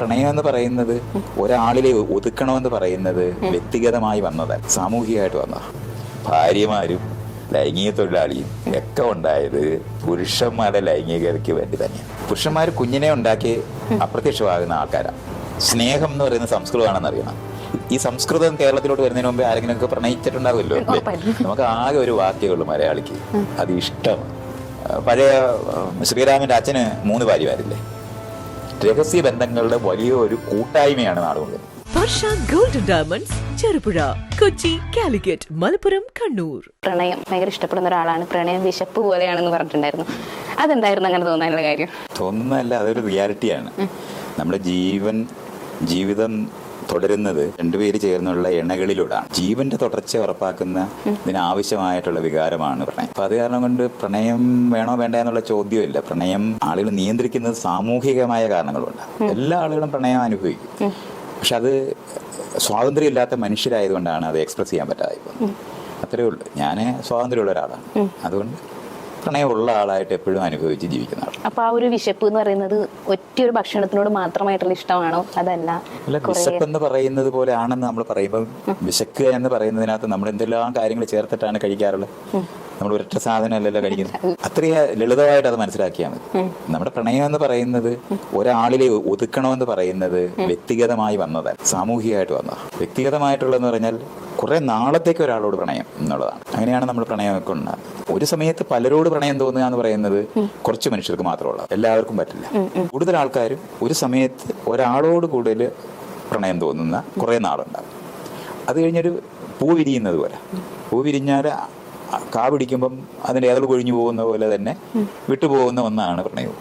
പ്രണയം എന്ന് പറയുന്നത് ഒരാളിലെ ഒതുക്കണമെന്ന് പറയുന്നത് വ്യക്തിഗതമായി വന്നതല്ല, സാമൂഹികമായിട്ട് വന്നതാണ്. ഭാര്യമാരും ലൈംഗിക തൊഴിലാളിയും ഒക്കെ ഉണ്ടായത് പുരുഷന്മാരുടെ ലൈംഗികതയ്ക്ക് വേണ്ടി തന്നെയാണ്. പുരുഷന്മാർ കുഞ്ഞിനെ ഉണ്ടാക്കി അപ്രത്യക്ഷമാകുന്ന ആൾക്കാരാണ്. സ്നേഹം എന്ന് പറയുന്ന സംസ്കൃതമാണെന്ന് അറിയണം. ഈ സംസ്കൃതം കേരളത്തിലോട്ട് വരുന്നതിന് മുമ്പേ ആരെങ്കിലുമൊക്കെ പ്രണയിച്ചിട്ടുണ്ടാവുമല്ലോ. നമുക്ക് ആകെ ഒരു വാക്യമുള്ളൂ മലയാളിക്ക്, അത് ഇഷ്ടം. പഴയ ശ്രീരാമന്റെ അച്ഛന് 3 ഭാര്യമാരില്ലേ. രഹസ്യ ബന്ധങ്ങളുടെ വലിയ ഒരു കൂട്ടായ്മയാണ് നാടുകൊണ്ട്. വർഷ ഗോൾഡൻ ഡയമണ്ട്സ് ചെറുപുഴ, കൊച്ചി, കാലിക്കറ്റ്, മലപ്പുറം, കണ്ണൂർ. പ്രണയം ഭയങ്കര ഇഷ്ടപ്പെടുന്ന ഒരാളാണ്. പ്രണയം വിശപ്പ് പോലെയാണെന്ന് പറഞ്ഞിട്ടുണ്ടായിരുന്നു. അതെന്തായിരുന്നു അങ്ങനെ തോന്നാനുള്ള കാര്യം? തോന്നുന്നതല്ല, അതൊരു റിയാലിറ്റിയാണ്. നമ്മുടെ ജീവിതം തുടരുന്നത് രണ്ടുപേര് ചേർന്നുള്ള ഇണകളിലൂടെയാണ്. ജീവന്റെ തുടർച്ച ഉറപ്പാക്കുന്ന ഇതിനാവശ്യമായിട്ടുള്ള വികാരമാണ് പ്രണയം. അപ്പൊ അത് കാരണം കൊണ്ട് പ്രണയം വേണോ വേണ്ട എന്നുള്ള ചോദ്യമില്ല. പ്രണയം ആളുകൾ നിയന്ത്രിക്കുന്നത് സാമൂഹികമായ കാരണങ്ങളുണ്ട്. എല്ലാ ആളുകളും പ്രണയം അനുഭവിക്കും. പക്ഷെ അത് സ്വാതന്ത്ര്യമില്ലാത്ത മനുഷ്യരായതുകൊണ്ടാണ് അത് എക്സ്പ്രസ് ചെയ്യാൻ പറ്റാതെ പോകുന്നത്. അത്രയേ ഉള്ളൂ. ഞാൻ സ്വാതന്ത്ര്യമുള്ള ഒരാളാണ്. അതുകൊണ്ട് പ്രണയമുള്ള ആളായിട്ട് എപ്പോഴും അനുഭവിച്ച് ജീവിക്കുന്ന ആൾ. അപ്പൊ ആ ഒരു വിശപ്പ് എന്ന് പറയുന്നത് ഒറ്റയൊരു ഭക്ഷണത്തിനോട് മാത്രമായിട്ടുള്ള ഇഷ്ടമാണോ? അതല്ല, വിശപ്പ് എന്ന് പറയുന്നത് പോലെ ആണെന്ന് നമ്മൾ പറയുമ്പോൾ, വിശക്കുക എന്ന് പറയുന്നതിനകത്ത് നമ്മൾ എന്തെല്ലാം കാര്യങ്ങൾ ചേർത്തിട്ടാണ് കഴിക്കാറുള്ളത്. നമ്മൾ ഒരൊറ്റ സാധനമല്ലല്ലോ കഴിക്കുന്നത്. അത്രയും ലളിതമായിട്ട് അത് മനസ്സിലാക്കിയാൽ മതി. നമ്മുടെ പ്രണയം എന്ന് പറയുന്നത് ഒരാളിലെ ഒതുക്കണമെന്ന് പറയുന്നത് വ്യക്തിഗതമായി വന്നതല്ല, സാമൂഹികമായിട്ട് വന്നതാണ്. വ്യക്തിഗതമായിട്ടുള്ളതെന്ന് പറഞ്ഞാൽ കുറെ നാളത്തേക്ക് ഒരാളോട് പ്രണയം എന്നുള്ളതാണ്. അങ്ങനെയാണ് നമ്മൾ പ്രണയമൊക്കെ ഉണ്ടാകുന്നത്. ഒരു സമയത്ത് പലരോട് പ്രണയം തോന്നുക എന്ന് പറയുന്നത് കുറച്ച് മനുഷ്യർക്ക് മാത്രമുള്ള, എല്ലാവർക്കും പറ്റില്ല. കൂടുതൽ ആൾക്കാരും ഒരു സമയത്ത് ഒരാളോട് കൂടുതൽ പ്രണയം തോന്നുന്ന കുറെ നാളുണ്ടാകും. അത് കഴിഞ്ഞൊരു പൂ വിരിയുന്നത് പോലെ, പൂ വിരിഞ്ഞാൽ കാ പിടിക്കുമ്പം അതിൻ്റെ ഏതൾ കൊഴിഞ്ഞു പോകുന്ന പോലെ തന്നെ വിട്ടുപോകുന്ന ഒന്നാണ് പ്രണയവും.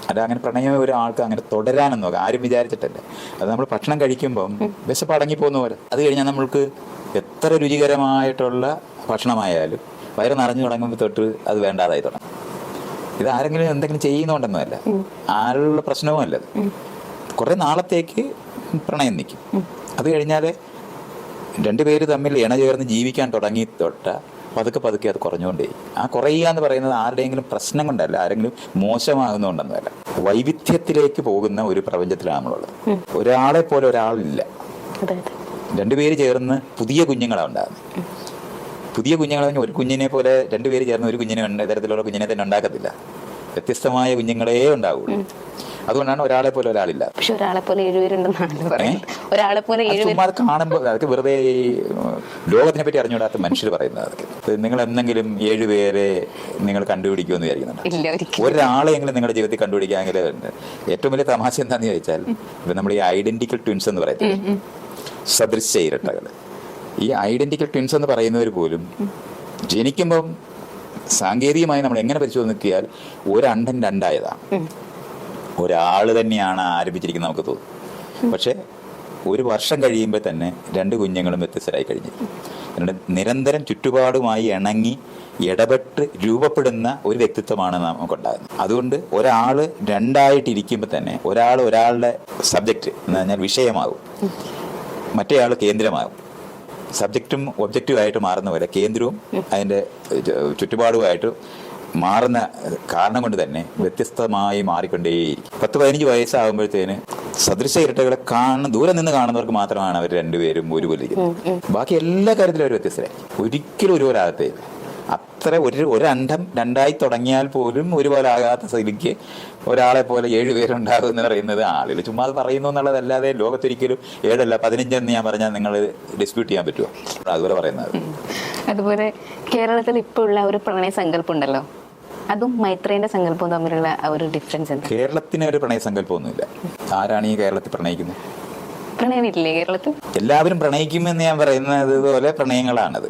അല്ല, അങ്ങനെ പ്രണയം ഒരാൾക്ക് അങ്ങനെ തുടരാനെന്ന് നോക്കാം, ആരും വിചാരിച്ചിട്ടല്ല. അത് നമ്മൾ ഭക്ഷണം കഴിക്കുമ്പം വിശപ്പ് അടങ്ങിപ്പോകുന്ന പോലെ. അത് കഴിഞ്ഞാൽ നമ്മൾക്ക് എത്ര രുചികരമായിട്ടുള്ള ഭക്ഷണമായാലും വയറ് നിറഞ്ഞു തുടങ്ങുമ്പോൾ തൊട്ട് അത് വേണ്ടാതായി തുടങ്ങും. ഇത് ആരെങ്കിലും എന്തെങ്കിലും ചെയ്യുന്നുണ്ടെന്നല്ല, ആരുള്ള പ്രശ്നവും അല്ലത്. കുറെ നാളത്തേക്ക് പ്രണയം നിൽക്കും. അത് കഴിഞ്ഞാൽ രണ്ടുപേര് തമ്മിൽ ഇണ ചേർന്ന് ജീവിക്കാൻ തുടങ്ങി തൊട്ട പതുക്കെ അത് കുറഞ്ഞുകൊണ്ടേ. ആ കുറയുക എന്ന് പറയുന്നത് ആരുടെയെങ്കിലും പ്രശ്നം കൊണ്ടല്ല, ആരെങ്കിലും മോശമാകുന്നതുകൊണ്ടൊന്നുമല്ല. വൈവിധ്യത്തിലേക്ക് പോകുന്ന ഒരു പ്രപഞ്ചത്തിലാണ് നമ്മളുള്ളത്. ഒരാളെ പോലെ ഒരാളില്ല. രണ്ടുപേര് ചേർന്ന് പുതിയ കുഞ്ഞുങ്ങളാണ് ഉണ്ടാകുന്നത്. പുതിയ കുഞ്ഞുങ്ങളെ ഒരു കുഞ്ഞിനെ പോലെ രണ്ടുപേര് ചേർന്ന് ഒരു കുഞ്ഞിനെ തരത്തിലുള്ള കുഞ്ഞിനെ തന്നെ ഉണ്ടാക്കത്തില്ല. വ്യത്യസ്തമായ കുഞ്ഞുങ്ങളേ ഉണ്ടാവുള്ളൂ. അതുകൊണ്ടാണ് ഒരാളെ പോലെ ഒരാളില്ല. പക്ഷെ ഒരാളെ പോലെ 7 പേരുണ്ടെന്നാണ്. ഒരാളെ പോലെ 7 പേര് കാണുമ്പോൾ അതൊക്കെ വെറുതെ ലോകത്തിനെ പറ്റി അറിഞ്ഞുകൂടാത്ത മനുഷ്യർ പറയുന്നത്. അതൊക്കെ നിങ്ങൾ എന്തെങ്കിലും 7 പേരെ നിങ്ങൾ കണ്ടുപിടിക്കുമെന്ന് വിചാരിക്കുന്നുണ്ട്. ഒരാളെങ്കിലും നിങ്ങളുടെ ജീവിതത്തിൽ കണ്ടുപിടിക്കാമെങ്കിൽ ഏറ്റവും വലിയ തമാശ എന്താണെന്ന് ചോദിച്ചാൽ, ഇപ്പം നമ്മൾ ഈ ഐഡന്റിക്കൽ ട്വിൻസ് എന്ന് പറയുന്നത്, സദൃശ്യ ഇരട്ടകൾ. ഈ ഐഡന്റിക്കൽ ട്വിൻസ് എന്ന് പറയുന്നവർ പോലും ജനിക്കുമ്പം സാങ്കേതികമായി നമ്മൾ എങ്ങനെ പരിശോധന നോക്കിയാൽ ഒരണ്ടൻ രണ്ടായതാണ്. ഒരാൾ തന്നെയാണ് ആരംഭിച്ചിരിക്കുന്നത് നമുക്ക് തോന്നും. പക്ഷെ ഒരു വർഷം കഴിയുമ്പോൾ തന്നെ 2 കുഞ്ഞുങ്ങളും വ്യത്യസ്തരായി കഴിഞ്ഞിരിക്കും. നിരന്തരം ചുറ്റുപാടുമായി ഇണങ്ങി ഇടപെട്ട് രൂപപ്പെടുന്ന ഒരു വ്യക്തിത്വമാണ് നമുക്കുണ്ടാകുന്നത്. അതുകൊണ്ട് ഒരാൾ രണ്ടായിട്ടിരിക്കുമ്പോൾ തന്നെ ഒരാളുടെ സബ്ജക്റ്റ് എന്ന് പറഞ്ഞാൽ വിഷയമാകും, മറ്റേ ആൾ കേന്ദ്രമാകും. സബ്ജക്റ്റും ഒബ്ജക്റ്റുമായിട്ട് മാറുന്ന പോലെ കേന്ദ്രവും അതിൻ്റെ ചുറ്റുപാടുമായിട്ട് മാറുന്ന കാരണം കൊണ്ട് തന്നെ വ്യത്യസ്തമായി മാറിക്കൊണ്ടേയിരിക്കും. 10-15 വയസ്സാകുമ്പോഴത്തേന് സദൃശ ഇരട്ടകളെ ദൂരെ നിന്ന് കാണുന്നവർക്ക് മാത്രമാണ് അവർ രണ്ടുപേരും ഒരുപോലെ ഇരിക്കുന്നത്. ബാക്കി എല്ലാ കാര്യത്തിലും അവർ വ്യത്യസ്തരായിരിക്കും. ഒരിക്കലും ഒരുപോലെ ആകത്തേയില്ല. അത്ര ഒരണ്ടം രണ്ടായി തുടങ്ങിയാൽ പോലും ഒരുപോലെ ആകാത്ത സ്ഥിതിക്ക് ഒരാളെ പോലെ 7 പേരുണ്ടാകും എന്ന് പറയുന്നത് ആളുകൾ ചുമ്മാ അത് പറയുന്നു എന്നുള്ളതല്ലാതെ ലോകത്തൊരിക്കലും 7 അല്ല 15 എന്ന് ഞാൻ പറഞ്ഞാൽ നിങ്ങൾ ഡിസ്പ്യൂട്ട് ചെയ്യാൻ പറ്റുമോ? അതുപോലെ പറയുന്നത്. അതുപോലെ കേരളത്തിൽ ഇപ്പോൾ ഉള്ള ഒരു പ്രണയ സങ്കല്പം ഉണ്ടല്ലോ, അതും മൈത്രേന്റെ സങ്കല്പവും തമ്മിലുള്ള ഒരു ഡിഫറൻസ് ഉണ്ട്. കേരളത്തിന് ഒരു പ്രണയ സങ്കല്പമൊന്നുമില്ല. ആരാണ് ഈ കേരളത്തിൽ പ്രണയിക്കുന്നത്? പ്രണയമില്ലേ കേരളത്തിൽ? എല്ലാവരും പ്രണയിക്കുമെന്ന് ഞാൻ പറയുന്നത് പോലെ പ്രണയങ്ങളാണത്.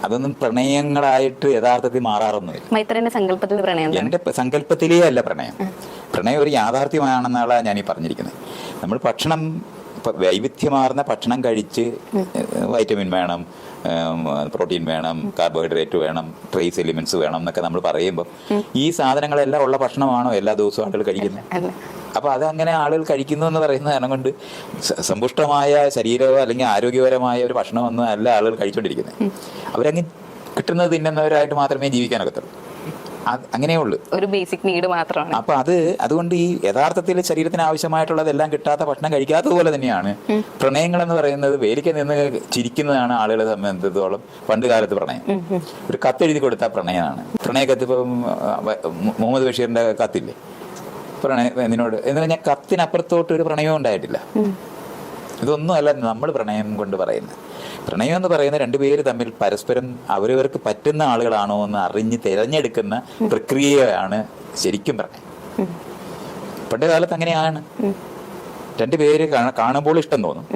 അതൊന്നും പ്രണയങ്ങളായിട്ട് യഥാർത്ഥത്തിൽ മാറാറൊന്നുമില്ല. മൈത്രേന്റെ സങ്കല്പത്തിൽ പ്രണയം, എന്റെ സങ്കല്പത്തിലേ അല്ല പ്രണയം. പ്രണയം ഒരു യാഥാർത്ഥ്യമാണെന്നാണ് ഞാൻ ഈ പറഞ്ഞിരിക്കുന്നത്. നമ്മൾ ഭക്ഷണം, വൈവിധ്യമാർന്ന ഭക്ഷണം കഴിച്ച് വൈറ്റമിൻ വേണം, പ്രോട്ടീൻ വേണം, കാർബോഹൈഡ്രേറ്റ് വേണം, ട്രേസ് എലിമെന്റ്സ് വേണം എന്നൊക്കെ നമ്മൾ പറയുമ്പോൾ ഈ സാധനങ്ങളെല്ലാം ഉള്ള ഭക്ഷണമാണോ എല്ലാ ദിവസവും ആളുകൾ കഴിക്കുന്നത്? അപ്പൊ അതങ്ങനെ ആളുകൾ കഴിക്കുന്നു എന്ന് പറയുന്ന കാരണം കൊണ്ട് സമ്പുഷ്ടമായ ശരീരമോ അല്ലെങ്കിൽ ആരോഗ്യപരമായ ഒരു ഭക്ഷണമൊന്നും അല്ല ആളുകൾ കഴിച്ചുകൊണ്ടിരിക്കുന്നത്. അവരങ്ങ് കിട്ടുന്നത് തിന്നുന്നവരായിട്ട് മാത്രമേ ജീവിക്കാനൊക്കത്തുള്ളൂ. അങ്ങനെയേ ഉള്ളൂ, ഒരു ബേസിക് നീഡ് മാത്രമാണ്. അപ്പൊ അതുകൊണ്ട് ഈ യഥാർത്ഥത്തിൽ ശരീരത്തിന് ആവശ്യമായിട്ടുള്ളതെല്ലാം കിട്ടാത്ത ഭക്ഷണം കഴിക്കാത്തതുപോലെ തന്നെയാണ് പ്രണയങ്ങൾ എന്ന് പറയുന്നത്. വേലിക്ക് നിന്ന് ചിരിക്കുന്നതാണ് ആളുകളെ സംബന്ധിച്ചിടത്തോളം പണ്ട് കാലത്ത് പ്രണയം. ഒരു കത്തെഴുതി കൊടുത്ത പ്രണയമാണ്. പ്രണയക്കത്ത് ഇപ്പം മുഹമ്മദ് ബഷീറിന്റെ കത്തില്ലേ, പ്രണയം എന്നോട് എന്ന് പറഞ്ഞാൽ കത്തിനപ്പുറത്തോട്ട് ഒരു പ്രണയവും ഉണ്ടായിട്ടില്ല. ഇതൊന്നും അല്ല നമ്മൾ പ്രണയം കൊണ്ട് പറയുന്നത്. പ്രണയം എന്ന് പറയുന്ന രണ്ടുപേര് തമ്മിൽ പരസ്പരം അവരവർക്ക് പറ്റുന്ന ആളുകളാണോ എന്ന് അറിഞ്ഞ് തിരഞ്ഞെടുക്കുന്ന പ്രക്രിയയാണ് ശരിക്കും പ്രണയം. പണ്ട് കാലത്ത് അങ്ങനെയാണ്. രണ്ടുപേര് കാണുമ്പോൾ ഇഷ്ടം തോന്നും,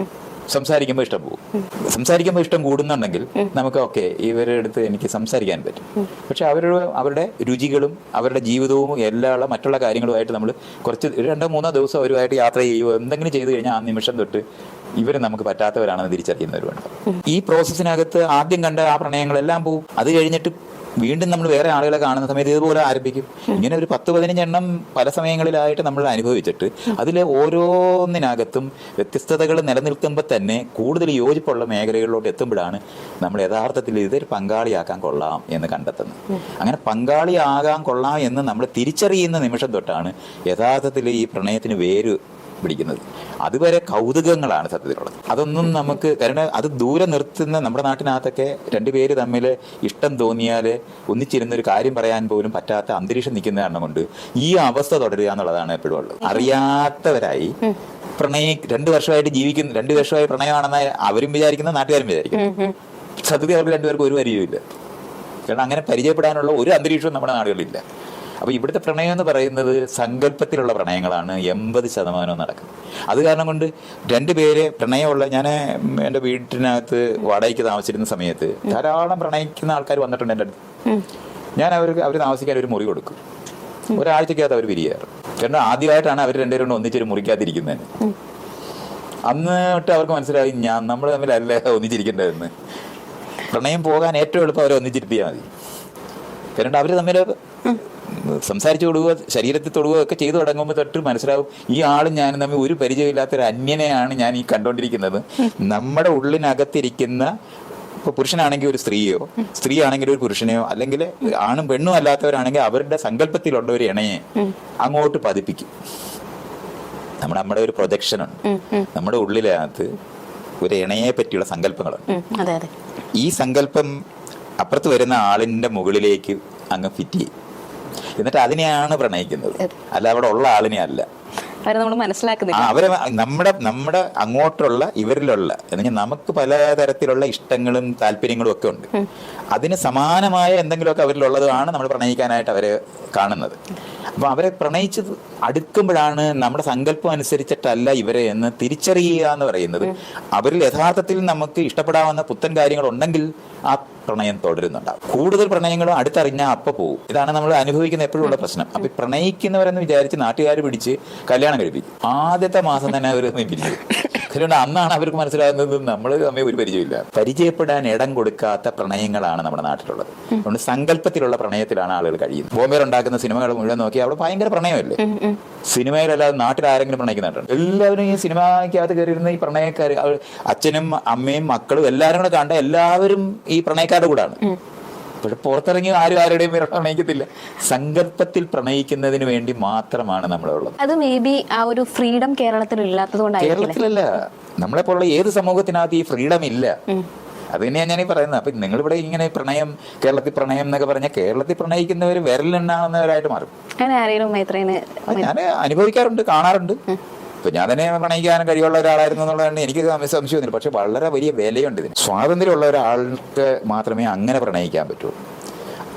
സംസാരിക്കുമ്പോൾ ഇഷ്ടം പോകും. സംസാരിക്കുമ്പോൾ ഇഷ്ടം കൂടുന്നുണ്ടെങ്കിൽ നമുക്ക് ഓക്കെ ഇവരുടെ അടുത്ത് എനിക്ക് സംസാരിക്കാൻ പറ്റും. പക്ഷെ അവരുടെ രുചികളും അവരുടെ ജീവിതവും എല്ലാ മറ്റുള്ള കാര്യങ്ങളുമായിട്ട് നമ്മൾ കുറച്ച് 2-3 ദിവസം അവരുമായിട്ട് യാത്ര ചെയ്യുകയോ എന്തെങ്കിലും ചെയ്തു കഴിഞ്ഞാൽ ആ നിമിഷം തൊട്ട് ഇവർ നമുക്ക് പറ്റാത്തവരാണെന്ന് തിരിച്ചറിയുന്നവരുണ്ട്. ഈ പ്രോസസ്സിനകത്ത് ആദ്യം കണ്ട ആ പ്രണയങ്ങളെല്ലാം പോകും. അത് കഴിഞ്ഞിട്ട് വീണ്ടും നമ്മൾ വേറെ ആളുകളെ കാണുന്ന സമയത്ത് ഇതുപോലെ ആരംഭിക്കും. ഇങ്ങനെ ഒരു 10-15 എണ്ണം പല സമയങ്ങളിലായിട്ട് നമ്മൾ അനുഭവിച്ചിട്ട് അതിലെ ഓരോന്നിനകത്തും വ്യത്യസ്തതകൾ നിലനിൽക്കുമ്പോൾ തന്നെ കൂടുതൽ യോജിപ്പുള്ള മേഖലകളിലോട്ട് എത്തുമ്പോഴാണ് നമ്മൾ യഥാർത്ഥത്തിൽ ഇതൊരു പങ്കാളിയാക്കാൻ കൊള്ളാം എന്ന് കണ്ടെത്തുന്നത്. അങ്ങനെ പങ്കാളിയാകാൻ കൊള്ളാം എന്ന് നമ്മൾ തിരിച്ചറിയുന്ന നിമിഷം തൊട്ടാണ് യഥാർത്ഥത്തിൽ ഈ പ്രണയത്തിന് വേര് പിടിക്കുന്നത്. അതുവരെ കൗതുകങ്ങളാണ് സത്യത്തിലുള്ളത്. അതൊന്നും നമുക്ക്, കാരണം അത് ദൂരെ നിർത്തുന്ന, നമ്മുടെ നാട്ടിനകത്തൊക്കെ രണ്ടുപേര് തമ്മിൽ ഇഷ്ടം തോന്നിയാൽ ഒന്നിച്ചിരുന്നൊരു കാര്യം പറയാൻ പോലും പറ്റാത്ത അന്തരീക്ഷം നിൽക്കുന്ന കാരണം കൊണ്ട് ഈ അവസ്ഥ തുടരുക എന്നുള്ളതാണ് എപ്പോഴും ഉള്ളത്. അറിയാത്തവരായി 2 വർഷമായിട്ട് ജീവിക്കുന്ന, 2 വർഷമായി പ്രണയമാണെന്ന് അവരും വിചാരിക്കുന്ന, നാട്ടുകാരും വിചാരിക്കുന്നു. സത്യത്തിൽ അവർക്ക് രണ്ടുപേർക്കും ഒരു പരിചയമില്ല. കാരണം അങ്ങനെ പരിചയപ്പെടാനുള്ള ഒരു അന്തരീക്ഷവും നമ്മുടെ നാടുകളിലില്ല. അപ്പോൾ ഇവിടുത്തെ പ്രണയം എന്ന് പറയുന്നത് സങ്കല്പത്തിലുള്ള പ്രണയങ്ങളാണ് 80% നടക്കുന്നത്. അത് കാരണം കൊണ്ട് രണ്ടുപേര് പ്രണയമുള്ള, ഞാൻ എൻ്റെ വീട്ടിനകത്ത് വാടകയ്ക്ക് താമസിച്ചിരുന്ന സമയത്ത് ധാരാളം പ്രണയിക്കുന്ന ആൾക്കാർ വന്നിട്ടുണ്ട് എൻ്റെ അടുത്ത്. ഞാൻ അവർ താമസിക്കാൻ ഒരു മുറി കൊടുക്കും. ഒരാഴ്ചക്കകത്ത് അവർ പിരിയാറ്. കാരണം ആദ്യമായിട്ടാണ് അവർ രണ്ടുപേരും ഒന്നിച്ചൊരു മുറിക്കാതിരിക്കുന്നത്. അന്നിട്ട് അവർക്ക് മനസ്സിലായി നമ്മൾ തമ്മിലല്ല ഒന്നിച്ചിരിക്കേണ്ടതെന്ന്. പ്രണയം പോകാൻ ഏറ്റവും എളുപ്പം അവരെ ഒന്നിച്ചിരുത്തിയാൽ മതി. കാരണം അവർ തമ്മിൽ സംസാരിച്ചു കൊടുക്കുക, ശരീരത്തിൽ തൊടുകയോ ഒക്കെ ചെയ്തു തുടങ്ങുമ്പോൾ തൊട്ട് മനസ്സിലാവും ഈ ആളും ഞാനും തമ്മിൽ ഒരു പരിചയമില്ലാത്തൊരു അന്യനെയാണ് ഞാൻ ഈ കണ്ടുകൊണ്ടിരിക്കുന്നത്. നമ്മുടെ ഉള്ളിനകത്തിരിക്കുന്ന, ഇപ്പോൾ പുരുഷനാണെങ്കിൽ ഒരു സ്ത്രീയോ, സ്ത്രീ ആണെങ്കിൽ ഒരു പുരുഷനെയോ, അല്ലെങ്കിൽ ആണും പെണ്ണും അല്ലാത്തവരാണെങ്കിൽ അവരുടെ സങ്കല്പത്തിലുള്ള ഒരു ഇണയെ അങ്ങോട്ട് പതിപ്പിക്കും. നമ്മുടെ ഒരു പ്രൊജക്ഷനുണ്ട്. നമ്മുടെ ഉള്ളിനകത്ത് ഒരു ഇണയെ പറ്റിയുള്ള സങ്കല്പങ്ങളുണ്ട്. ഈ സങ്കല്പം അപ്പുറത്ത് വരുന്ന ആളിന്റെ മുകളിലേക്ക് അങ്ങ് ഫിറ്റ് ചെയ്യും. എന്നിട്ട് അതിനെയാണ് പ്രണയിക്കുന്നത്, അല്ല അവിടെ ഉള്ള ആളിനെ അല്ല. അവരെ നമ്മുടെ അങ്ങോട്ടുള്ള ഇവരിലുള്ള എന്നുവെച്ചാൽ നമുക്ക് പലതരത്തിലുള്ള ഇഷ്ടങ്ങളും താല്പര്യങ്ങളും ഒക്കെ ഉണ്ട്. അതിന് സമാനമായ എന്തെങ്കിലുമൊക്കെ അവരിലുള്ളതാണ് നമ്മൾ പ്രണയിക്കാനായിട്ട് അവരെ കാണുന്നത്. അപ്പൊ അവരെ പ്രണയിച്ച് അടുക്കുമ്പോഴാണ് നമ്മുടെ സങ്കല്പം അനുസരിച്ചിട്ടല്ല ഇവരെ എന്ന് തിരിച്ചറിയുക എന്ന് പറയുന്നത്. അവരിൽ യഥാർത്ഥത്തിൽ നമുക്ക് ഇഷ്ടപ്പെടാവുന്ന പുത്തൻ കാര്യങ്ങൾ ഉണ്ടെങ്കിൽ ആ പ്രണയം തുടരുന്നുണ്ടാവും. കൂടുതൽ പ്രണയങ്ങളും അടുത്തറിഞ്ഞാൽ അപ്പൊ പോകും. ഇതാണ് നമ്മൾ അനുഭവിക്കുന്ന എപ്പോഴും ഉള്ള പ്രശ്നം. അപ്പൊ പ്രണയിക്കുന്നവരെന്ന് വിചാരിച്ച് നാട്ടുകാർ പിടിച്ച് കല്യാണം കഴിപ്പിക്കും. ആദ്യത്തെ മാസം തന്നെ അവർ പിരിച്ചു. അതുകൊണ്ട് അന്നാണ് അവർക്ക് മനസ്സിലാകുന്നത് നമ്മൾ തമ്മിൽ ഒരു പരിചയമില്ല. പരിചയപ്പെടാൻ ഇടം കൊടുക്കാത്ത പ്രണയങ്ങളാണ് നമ്മുടെ നാട്ടിലുള്ളത്. അതുകൊണ്ട് സങ്കല്പത്തിലുള്ള പ്രണയത്തിലാണ് ആളുകൾ കഴിയുന്നത്. ബോംബെയിൽ ഉണ്ടാക്കുന്ന സിനിമകൾ മുഴുവൻ നോക്കി അവിടെ ഭയങ്കര പ്രണയമല്ലേ. സിനിമയിലല്ലാതെ നാട്ടിൽ ആരെങ്കിലും പ്രണയിക്കുന്നുണ്ട്? എല്ലാവരും ഈ സിനിമയ്ക്കകത്ത് കയറിയിരുന്ന ഈ പ്രണയക്കാർ, അച്ഛനും അമ്മയും മക്കളും എല്ലാവരും കൂടെ കണ്ട എല്ലാവരും ഈ പ്രണയക്കാരുടെ കൂടാണ്. പക്ഷെ പുറത്തിറങ്ങി ആരുടെയും പ്രണയിക്കത്തില്ല. സങ്കല്പത്തിൽ പ്രണയിക്കുന്നതിന് വേണ്ടി മാത്രമാണ് നമ്മളുള്ളത്. അത് മേ ബി ആ ഒരു ഫ്രീഡം കേരളത്തിൽ ഇല്ലാത്തതുകൊണ്ടാണ്. കേരളത്തിലല്ല, നമ്മളെ പോലുള്ള ഏത് സമൂഹത്തിനകത്ത് ഈ ഫ്രീഡം ഇല്ല. അത് തന്നെയാണ് ഞാൻ പറയുന്നത്. അപ്പൊ നിങ്ങളിവിടെ ഇങ്ങനെ കേരളത്തിൽ പ്രണയം എന്നൊക്കെ പറഞ്ഞാൽ കേരളത്തിൽ പ്രണയിക്കുന്നവർ വിരലിലെണ്ണാവുന്നവരായിട്ട് മാറും. ഞാൻ അനുഭവിക്കാറുണ്ട്, കാണാറുണ്ട്. ഇപ്പൊ ഞാൻ തന്നെ പ്രണയിക്കാനും കഴിവുള്ള ഒരാളായിരുന്നു എന്നുള്ളതാണ് എനിക്ക് സംശയമൊന്നുമില്ല. പക്ഷെ വളരെ വലിയ വിലയുണ്ട് ഇതിന്. സ്വാതന്ത്ര്യമുള്ള ഒരാൾക്ക് മാത്രമേ അങ്ങനെ പ്രണയിക്കാൻ പറ്റുള്ളൂ.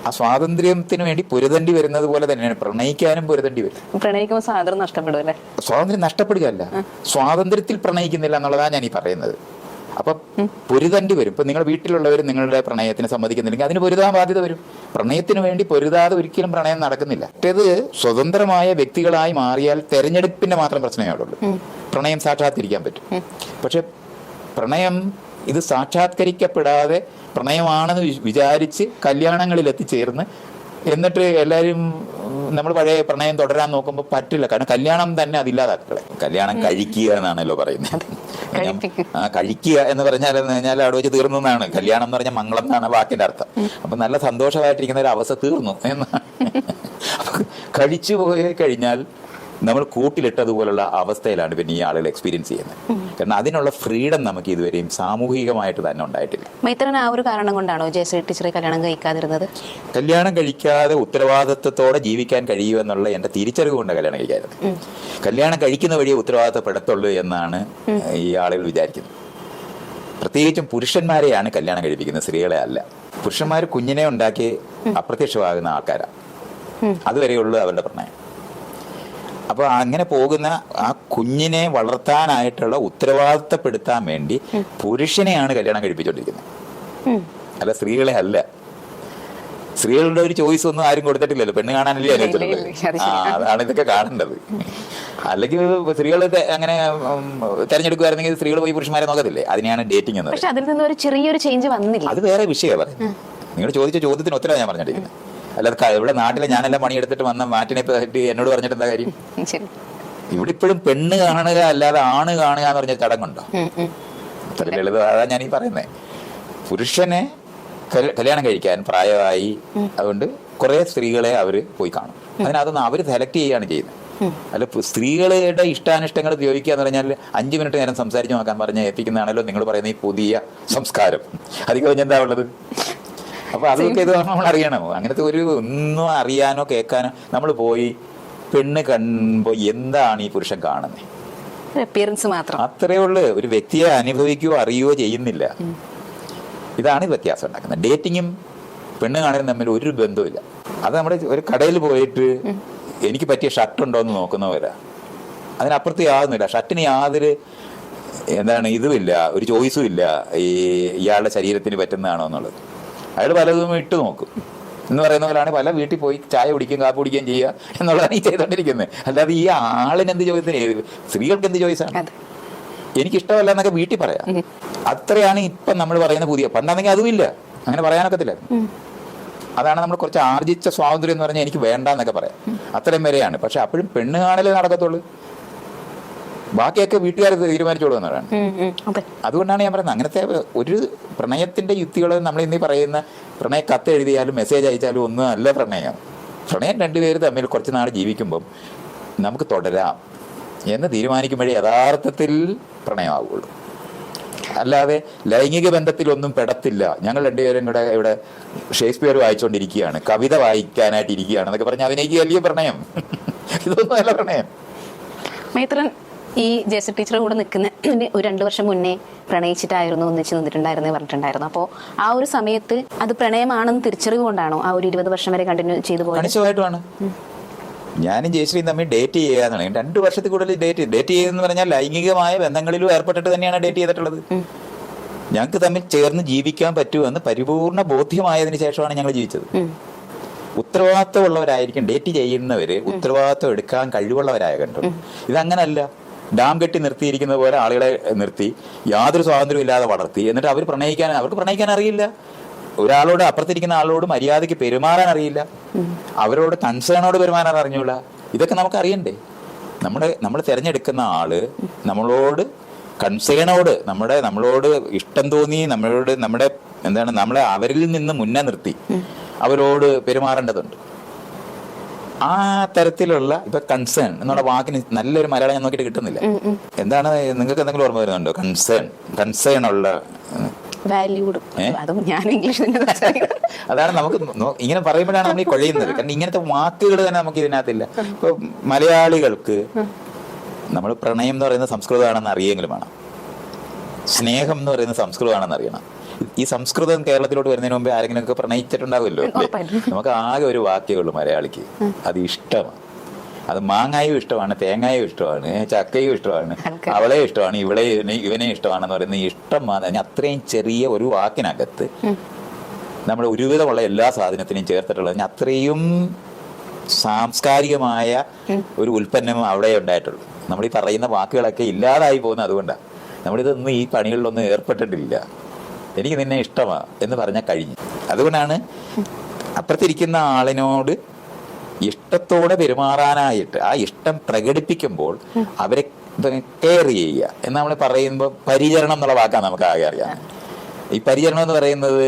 ആ സ്വാതന്ത്ര്യത്തിന് വേണ്ടി പൊരുതേണ്ടി വരുന്നത് പോലെ തന്നെയാണ് പ്രണയിക്കാനും പൊരുതേണ്ടി വരും. പ്രണയിക്കുമ്പോൾ സ്വാതന്ത്ര്യം നഷ്ടപ്പെടും അല്ലേ? സ്വാതന്ത്ര്യം നഷ്ടപ്പെടുകയല്ല, സ്വാതന്ത്ര്യത്തിൽ പ്രണയിക്കുന്നില്ല എന്നുള്ളതാണ് ഞാൻ ഈ പറയുന്നത്. അപ്പൊ പൊരുതേണ്ടി വരും. ഇപ്പൊ നിങ്ങളുടെ വീട്ടിലുള്ളവർ നിങ്ങളുടെ പ്രണയത്തിന് സമ്മതിക്കുന്നില്ലെങ്കിൽ അതിന് പൊരുതാൻ ബാധ്യത വരും. പ്രണയത്തിന് വേണ്ടി പൊരുതാതെ ഒരിക്കലും പ്രണയം നടക്കുന്നില്ല. മറ്റേത് സ്വതന്ത്രമായ വ്യക്തികളായി മാറിയാൽ തെരഞ്ഞെടുപ്പിന്റെ മാത്രം പ്രശ്നമേ ഉള്ളൂ. പ്രണയം സാക്ഷാത്കരിക്കാൻ പറ്റും. പക്ഷെ പ്രണയം ഇത് സാക്ഷാത്കരിക്കപ്പെടാതെ പ്രണയമാണെന്ന് വിചാരിച്ച് കല്യാണങ്ങളിൽ എത്തിച്ചേർന്ന് എന്നിട്ട് എല്ലാവരും നമ്മൾ പഴയ പ്രണയം തുടരാൻ നോക്കുമ്പോൾ പറ്റില്ല. കാരണം കല്യാണം തന്നെ അതില്ലാതാക്കളെ. കല്യാണം കഴിക്കുക എന്നാണല്ലോ പറയുന്നത്. കഴിക്കുക എന്ന് പറഞ്ഞാൽ അവിടെ വെച്ച് തീർന്നു എന്നാണ്. കല്യാണം എന്ന് പറഞ്ഞാൽ മംഗളം എന്നാണ് വാക്കിന്റെ അർത്ഥം. അപ്പൊ നല്ല സന്തോഷമായിട്ടിരിക്കുന്ന ഒരു അവസ്ഥ തീർന്നു എന്നാണ്. കഴിച്ചു പോയി കഴിഞ്ഞാൽ നമ്മൾ കൂട്ടിലിട്ടതുപോലുള്ള അവസ്ഥയിലാണ് പിന്നെ ഈ ആളുകൾ എക്സ്പീരിയൻസ് ചെയ്യുന്നത്. കാരണം അതിനുള്ള ഫ്രീഡം നമുക്ക് ഇതുവരെയും സാമൂഹികമായിട്ട് തന്നെ ഉണ്ടായിട്ടില്ല. മൈത്രൻ ആ ഒരു കാരണം കൊണ്ടാണോ ജയശ്രീ ടീച്ചറെ കല്യാണം കഴിക്കാതിരുന്നത്? കല്യാണം കഴിക്കാതെ ഉത്തരവാദിത്വത്തോടെ ജീവിക്കാൻ കഴിയുമെന്നുള്ള എന്റെ തിരിച്ചറിവ് കൊണ്ട് കല്യാണം കഴിക്കാറുണ്ട്. കല്യാണം കഴിക്കുന്ന വഴിയെ ഉത്തരവാദിത്തപ്പെടത്തുള്ളൂ എന്നാണ് ഈ ആളുകൾ വിചാരിക്കുന്നത്. പ്രത്യേകിച്ചും പുരുഷന്മാരെയാണ് കല്യാണം കഴിപ്പിക്കുന്നത്, സ്ത്രീകളെ അല്ല. പുരുഷന്മാർ കുഞ്ഞിനെ ഉണ്ടാക്കി അപ്രത്യക്ഷമാകുന്ന ആൾക്കാരാണ്. അതുവരെയുള്ളൂ അവരുടെ പ്രണയം. അപ്പോൾ അങ്ങനെ പോകുന്ന ആ കുഞ്ഞിനെ വളർത്താനായിട്ടുള്ള ഉത്തരവാദിത്തപ്പെടുത്താൻ വേണ്ടി പുരുഷനെയാണ് കല്യാണം കഴിപ്പിച്ചുകൊണ്ടിരിക്കുന്നത്, അല്ല സ്ത്രീകളെ അല്ല. സ്ത്രീകളുടെ ഒരു ചോയ്സ് ഒന്നും ആരും കൊടുത്തിട്ടില്ലല്ലോ. പെണ്ണ് കാണാനല്ലേ അനുവദിച്ചിട്ടുള്ളത്. അതാണ് ഇതൊക്കെ കാണേണ്ടത്. അല്ലെങ്കിൽ സ്ത്രീകൾ അങ്ങനെ തെരഞ്ഞെടുക്കുമായിരുന്നെങ്കിൽ സ്ത്രീകൾ പോയി പുരുഷന്മാരെ നോക്കത്തില്ലേ? അതിനെയാണ് ഡേറ്റിംഗ് എന്ന് പറയുന്നത്. അതിൽ നിന്ന് ഒരു ചെറിയൊരു ചേഞ്ച് വന്നില്ല. അത് വേറെ വിഷയമാണ് പറയുന്നത്. നിങ്ങൾ ചോദിച്ച ചോദ്യത്തിന് ഉത്തരവാണ് ഞാൻ പറഞ്ഞിരിക്കുന്നത്. അല്ലാതെ ഇവിടെ നാട്ടിലെ ഞാനെല്ലാം പണിയെടുത്തിട്ട് വന്ന മാറ്റിനെ പറ്റി എന്നോട് പറഞ്ഞിട്ട് എന്താ കാര്യം? ഇവിടെ ഇപ്പോഴും പെണ്ണ് കാണുക അല്ലാതെ ആണ് കാണുക എന്ന് പറഞ്ഞ ചടങ്ങുണ്ടോ? അത്ര ലളിതം. അതാ ഞാൻ ഈ പറയുന്നത്. പുരുഷനെ കല്യാണം കഴിക്കാൻ പ്രായമായി, അതുകൊണ്ട് കുറെ സ്ത്രീകളെ അവര് പോയി കാണും. അതിനകത്തുനിന്ന് അവര് സെലക്ട് ചെയ്യുകയാണ് ചെയ്യുന്നത്. അല്ല സ്ത്രീകളുടെ ഇഷ്ടാനിഷ്ടങ്ങൾ ചോദിക്കുക എന്ന് പറഞ്ഞാൽ 5 മിനിറ്റ് നേരം സംസാരിച്ചു നോക്കാൻ പറഞ്ഞ് ഏൽപ്പിക്കുന്നതാണല്ലോ നിങ്ങൾ പറയുന്ന ഈ പുതിയ സംസ്കാരം. അധികം കഴിഞ്ഞെന്താ ഉള്ളത്? അപ്പൊ അതൊക്കെ ഇത് നമ്മൾ അറിയണമോ? അങ്ങനത്തെ ഒരു ഒന്നും അറിയാനോ കേൾക്കാനോ നമ്മൾ പോയി പെണ്ണ് കാണുമ്പോ എന്താണ് ഈ പുരുഷൻ കാണുന്നത്? അത്രേ ഉള്ളു. ഒരു വ്യക്തിയെ അനുഭവിക്കുകയോ അറിയുകയോ ചെയ്യുന്നില്ല. ഇതാണ് വ്യത്യാസം ഉണ്ടാക്കുന്നത്. ഡേറ്റിങ്ങും പെണ്ണ് കാണലും തമ്മിൽ ഒരു ബന്ധവുമില്ല. അത് നമ്മുടെ ഒരു കടയിൽ പോയിട്ട് എനിക്ക് പറ്റിയ ഷർട്ട് ഉണ്ടോ എന്ന് നോക്കുന്നവരാ. അതിനപ്പുറത്ത് യാതൊന്നുമില്ല. ഷർട്ടിന് യാതൊരു ഇതുമില്ല, ഒരു ചോയ്സും ഇല്ല ഇയാളുടെ ശരീരത്തിന് പറ്റുന്നതാണോ എന്നുള്ളത്. അയാൾ പലതും ഇട്ട് നോക്കും എന്ന് പറയുന്ന പോലെയാണ് പല വീട്ടിൽ പോയി ചായ കുടിക്കുകയും കാപ്പി കുടിക്കുകയും ചെയ്യുക എന്നുള്ളതാണ് ഈ ചെയ്തോണ്ടിരിക്കുന്നത്. അല്ലാതെ ഈ ആളിന് എന്ത് ചോയ്സിന്, സ്ത്രീകൾക്ക് എന്ത് ചോയ്സാണ്? എനിക്കിഷ്ടമല്ല എന്നൊക്കെ വീട്ടിൽ പറയാം. അത്രയാണ് ഇപ്പം നമ്മൾ പറയുന്ന പുതിയ. പണ്ടാണെങ്കിൽ അതുമില്ല, അങ്ങനെ പറയാനൊക്കത്തില്ല. അതാണ് നമ്മൾ കുറച്ച് ആർജിച്ച സ്വാതന്ത്ര്യം എന്ന് പറഞ്ഞാൽ എനിക്ക് വേണ്ട എന്നൊക്കെ പറയാം. അത്രയും വരെയാണ്. പക്ഷെ അപ്പോഴും പെണ്ണ് കാണലേ നടക്കത്തുള്ളൂ. ബാക്കിയൊക്കെ വീട്ടുകാർ തീരുമാനിച്ചോളൂ എന്നതാണ്. അതുകൊണ്ടാണ് ഞാൻ പറയുന്നത് അങ്ങനത്തെ ഒരു പ്രണയത്തിന്റെ യുക്തികൾ നമ്മൾ ഇന്നീ പറയുന്ന പ്രണയ കത്ത് എഴുതിയാലും മെസ്സേജ് അയച്ചാലും ഒന്നും അല്ല പ്രണയം. പ്രണയം രണ്ടുപേര് തമ്മിൽ കുറച്ച് നാൾ ജീവിക്കുമ്പം നമുക്ക് തുടരാം എന്ന് തീരുമാനിക്കുമ്പോഴേ യഥാർത്ഥത്തിൽ പ്രണയമാവുള്ളൂ. അല്ലാതെ ലൈംഗിക ബന്ധത്തിലൊന്നും പെടത്തില്ല. ഞങ്ങൾ രണ്ടുപേരും കൂടെ ഇവിടെ ഷേക്സ്പിയർ വായിച്ചുകൊണ്ടിരിക്കുകയാണ്, കവിത വായിക്കാനായിട്ട് ഇരിക്കുകയാണ് എന്നൊക്കെ പറഞ്ഞാൽ അഭിനയിക്കുക വലിയ പ്രണയം. ഇതൊന്നും അല്ല പ്രണയം. മൈത്രൻ ഈ ജയശ്രീ ടീച്ചറെ കൂടെ നിൽക്കുന്ന ഒരു 2 വർഷം മുന്നേ പ്രണയിച്ചിട്ടായിരുന്നു ഒന്നിച്ച് നിന്നിട്ടുണ്ടായിരുന്നേ പറഞ്ഞിട്ടുണ്ടായിരുന്നു. അപ്പോൾ ആ ഒരു സമയത്ത് അത് പ്രണയമാണെന്ന് തിരിച്ചറിവ് കൊണ്ടാണോ ആ ഒരു 20 വർഷം വരെ കണ്ടിന്യൂ ചെയ്തു പോയത്? കണിശമായിട്ടുമാണ്. ഞാനും ജയശ്രീയും തമ്മിൽ ഡേറ്റ് ചെയ്യാന്നാണ്. 2 വർഷത്തിൽ കൂടുതൽ ഡേറ്റ് ചെയ്തെന്ന് പറഞ്ഞാൽ ലൈംഗികമായ ബന്ധങ്ങളിലും ഏർപ്പെട്ടിട്ട് തന്നെയാണ് ഡേറ്റ് ചെയ്തിട്ടുള്ളത്. ഞങ്ങൾക്ക് തമ്മിൽ ചേർന്ന് ജീവിക്കാൻ പറ്റുമെന്ന് പരിപൂർണ ബോധ്യമായതിനു ശേഷമാണ് ഞങ്ങൾ ജീവിച്ചത്. ഉത്തരവാദിത്തമുള്ളവരായിരിക്കും ഡേറ്റ് ചെയ്യുന്നവര്, ഉത്തരവാദിത്വം എടുക്കാൻ കഴിവുള്ളവരായ കണ്ടു. ഇതങ്ങനല്ല. ഡാം കെട്ടി നിർത്തിയിരിക്കുന്ന പോലെ ആളുകളെ നിർത്തി യാതൊരു സ്വാതന്ത്ര്യവും ഇല്ലാതെ വളർത്തി. എന്നിട്ട് അവർക്ക് പ്രണയിക്കാൻ അറിയില്ല. ഒരാളോട് അപ്പുറത്തിരിക്കുന്ന ആളോട് മര്യാദയ്ക്ക് പെരുമാറാൻ അറിയില്ല. അവരോട് കൺസേണോട് പെരുമാറാൻ അറിഞ്ഞൂല. ഇതൊക്കെ നമുക്ക് അറിയണ്ടേ? നമ്മൾ തിരഞ്ഞെടുക്കുന്ന ആള് നമ്മളോട് കൺസേണോട് നമ്മളോട് ഇഷ്ടം തോന്നി നമ്മളെ അവരിൽ നിന്ന് മുന്നേ നിർത്തി അവരോട് പെരുമാറേണ്ടതുണ്ട്. ആ തരത്തിലുള്ള ഇപ്പൊ കൺസേൺ എന്നുള്ള വാക്കിന് നല്ലൊരു മലയാളം ഞാൻ നോക്കിയിട്ട് കിട്ടുന്നില്ല. എന്താണ് നിങ്ങൾക്ക് എന്തെങ്കിലും ഓർമ്മ വരുന്നുണ്ടോ? കൺസേൺ ഉള്ള അതാണ് നമുക്ക് ഇങ്ങനെ പറയുമ്പോഴാണ് നമ്മൾ ഈ കൊഴയുന്നത്. കാരണം ഇങ്ങനത്തെ വാക്കുകൾ തന്നെ നമുക്ക് ഇതിനകത്തില്ല. ഇപ്പൊ മലയാളികൾക്ക് നമ്മൾ പ്രണയം എന്ന് പറയുന്ന സംസ്കൃതമാണെന്ന് അറിയെങ്കിലും വേണം, സ്നേഹം എന്ന് പറയുന്ന സംസ്കൃതമാണെന്ന് അറിയണം. ഈ സംസ്കൃതം കേരളത്തിലോട്ട് വരുന്നതിന് മുമ്പേ ആരെങ്കിലും ഒക്കെ പ്രണയിച്ചിട്ടുണ്ടാവുമല്ലോ. നമുക്ക് ആകെ ഒരു വാക്യമുള്ളൂ മലയാളിക്ക്, അത് ഇഷ്ടമാണ്. അത് മാങ്ങായും ഇഷ്ടമാണ്, തേങ്ങായും ഇഷ്ടമാണ്, ചക്കയും ഇഷ്ടമാണ്, അവളെ ഇഷ്ടമാണ്, ഇവനെ ഇഷ്ടമാണെന്ന് പറയുന്ന ഇഷ്ടം മാത്രം. അത്രയും ചെറിയ ഒരു വാക്കിനകത്ത് നമ്മൾ ഒരുവിധമുള്ള എല്ലാ സാധനത്തിനെയും ചേർത്തിട്ടുള്ളത് അത്രയും സാംസ്കാരികമായ ഒരു ഉൽപ്പന്നം അവിടെ ഉണ്ടായിട്ടുള്ളൂ. നമ്മൾ ഈ പറയുന്ന വാക്കുകളൊക്കെ ഇല്ലാതായി പോകുന്നത് അതുകൊണ്ടാണ്. നമ്മളിതൊന്നും ഈ പണികളിലൊന്നും ഏർപ്പെട്ടിട്ടില്ല. എനിക്ക് നിന്നെ ഇഷ്ടമാ എന്ന് പറഞ്ഞാൽ കഴിഞ്ഞു. അതുകൊണ്ടാണ് അപ്പുറത്തിരിക്കുന്ന ആളിനോട് ഇഷ്ടത്തോടെ പെരുമാറാനായിട്ട് ആ ഇഷ്ടം പ്രകടിപ്പിക്കുമ്പോൾ അവരെ കെയർ ചെയ്യുക എന്ന് നമ്മൾ പറയുമ്പോൾ പരിചരണം എന്നുള്ള വാക്കാണ് നമുക്ക് ആകെ അറിയാം. ഈ പരിചരണം എന്ന് പറയുന്നത്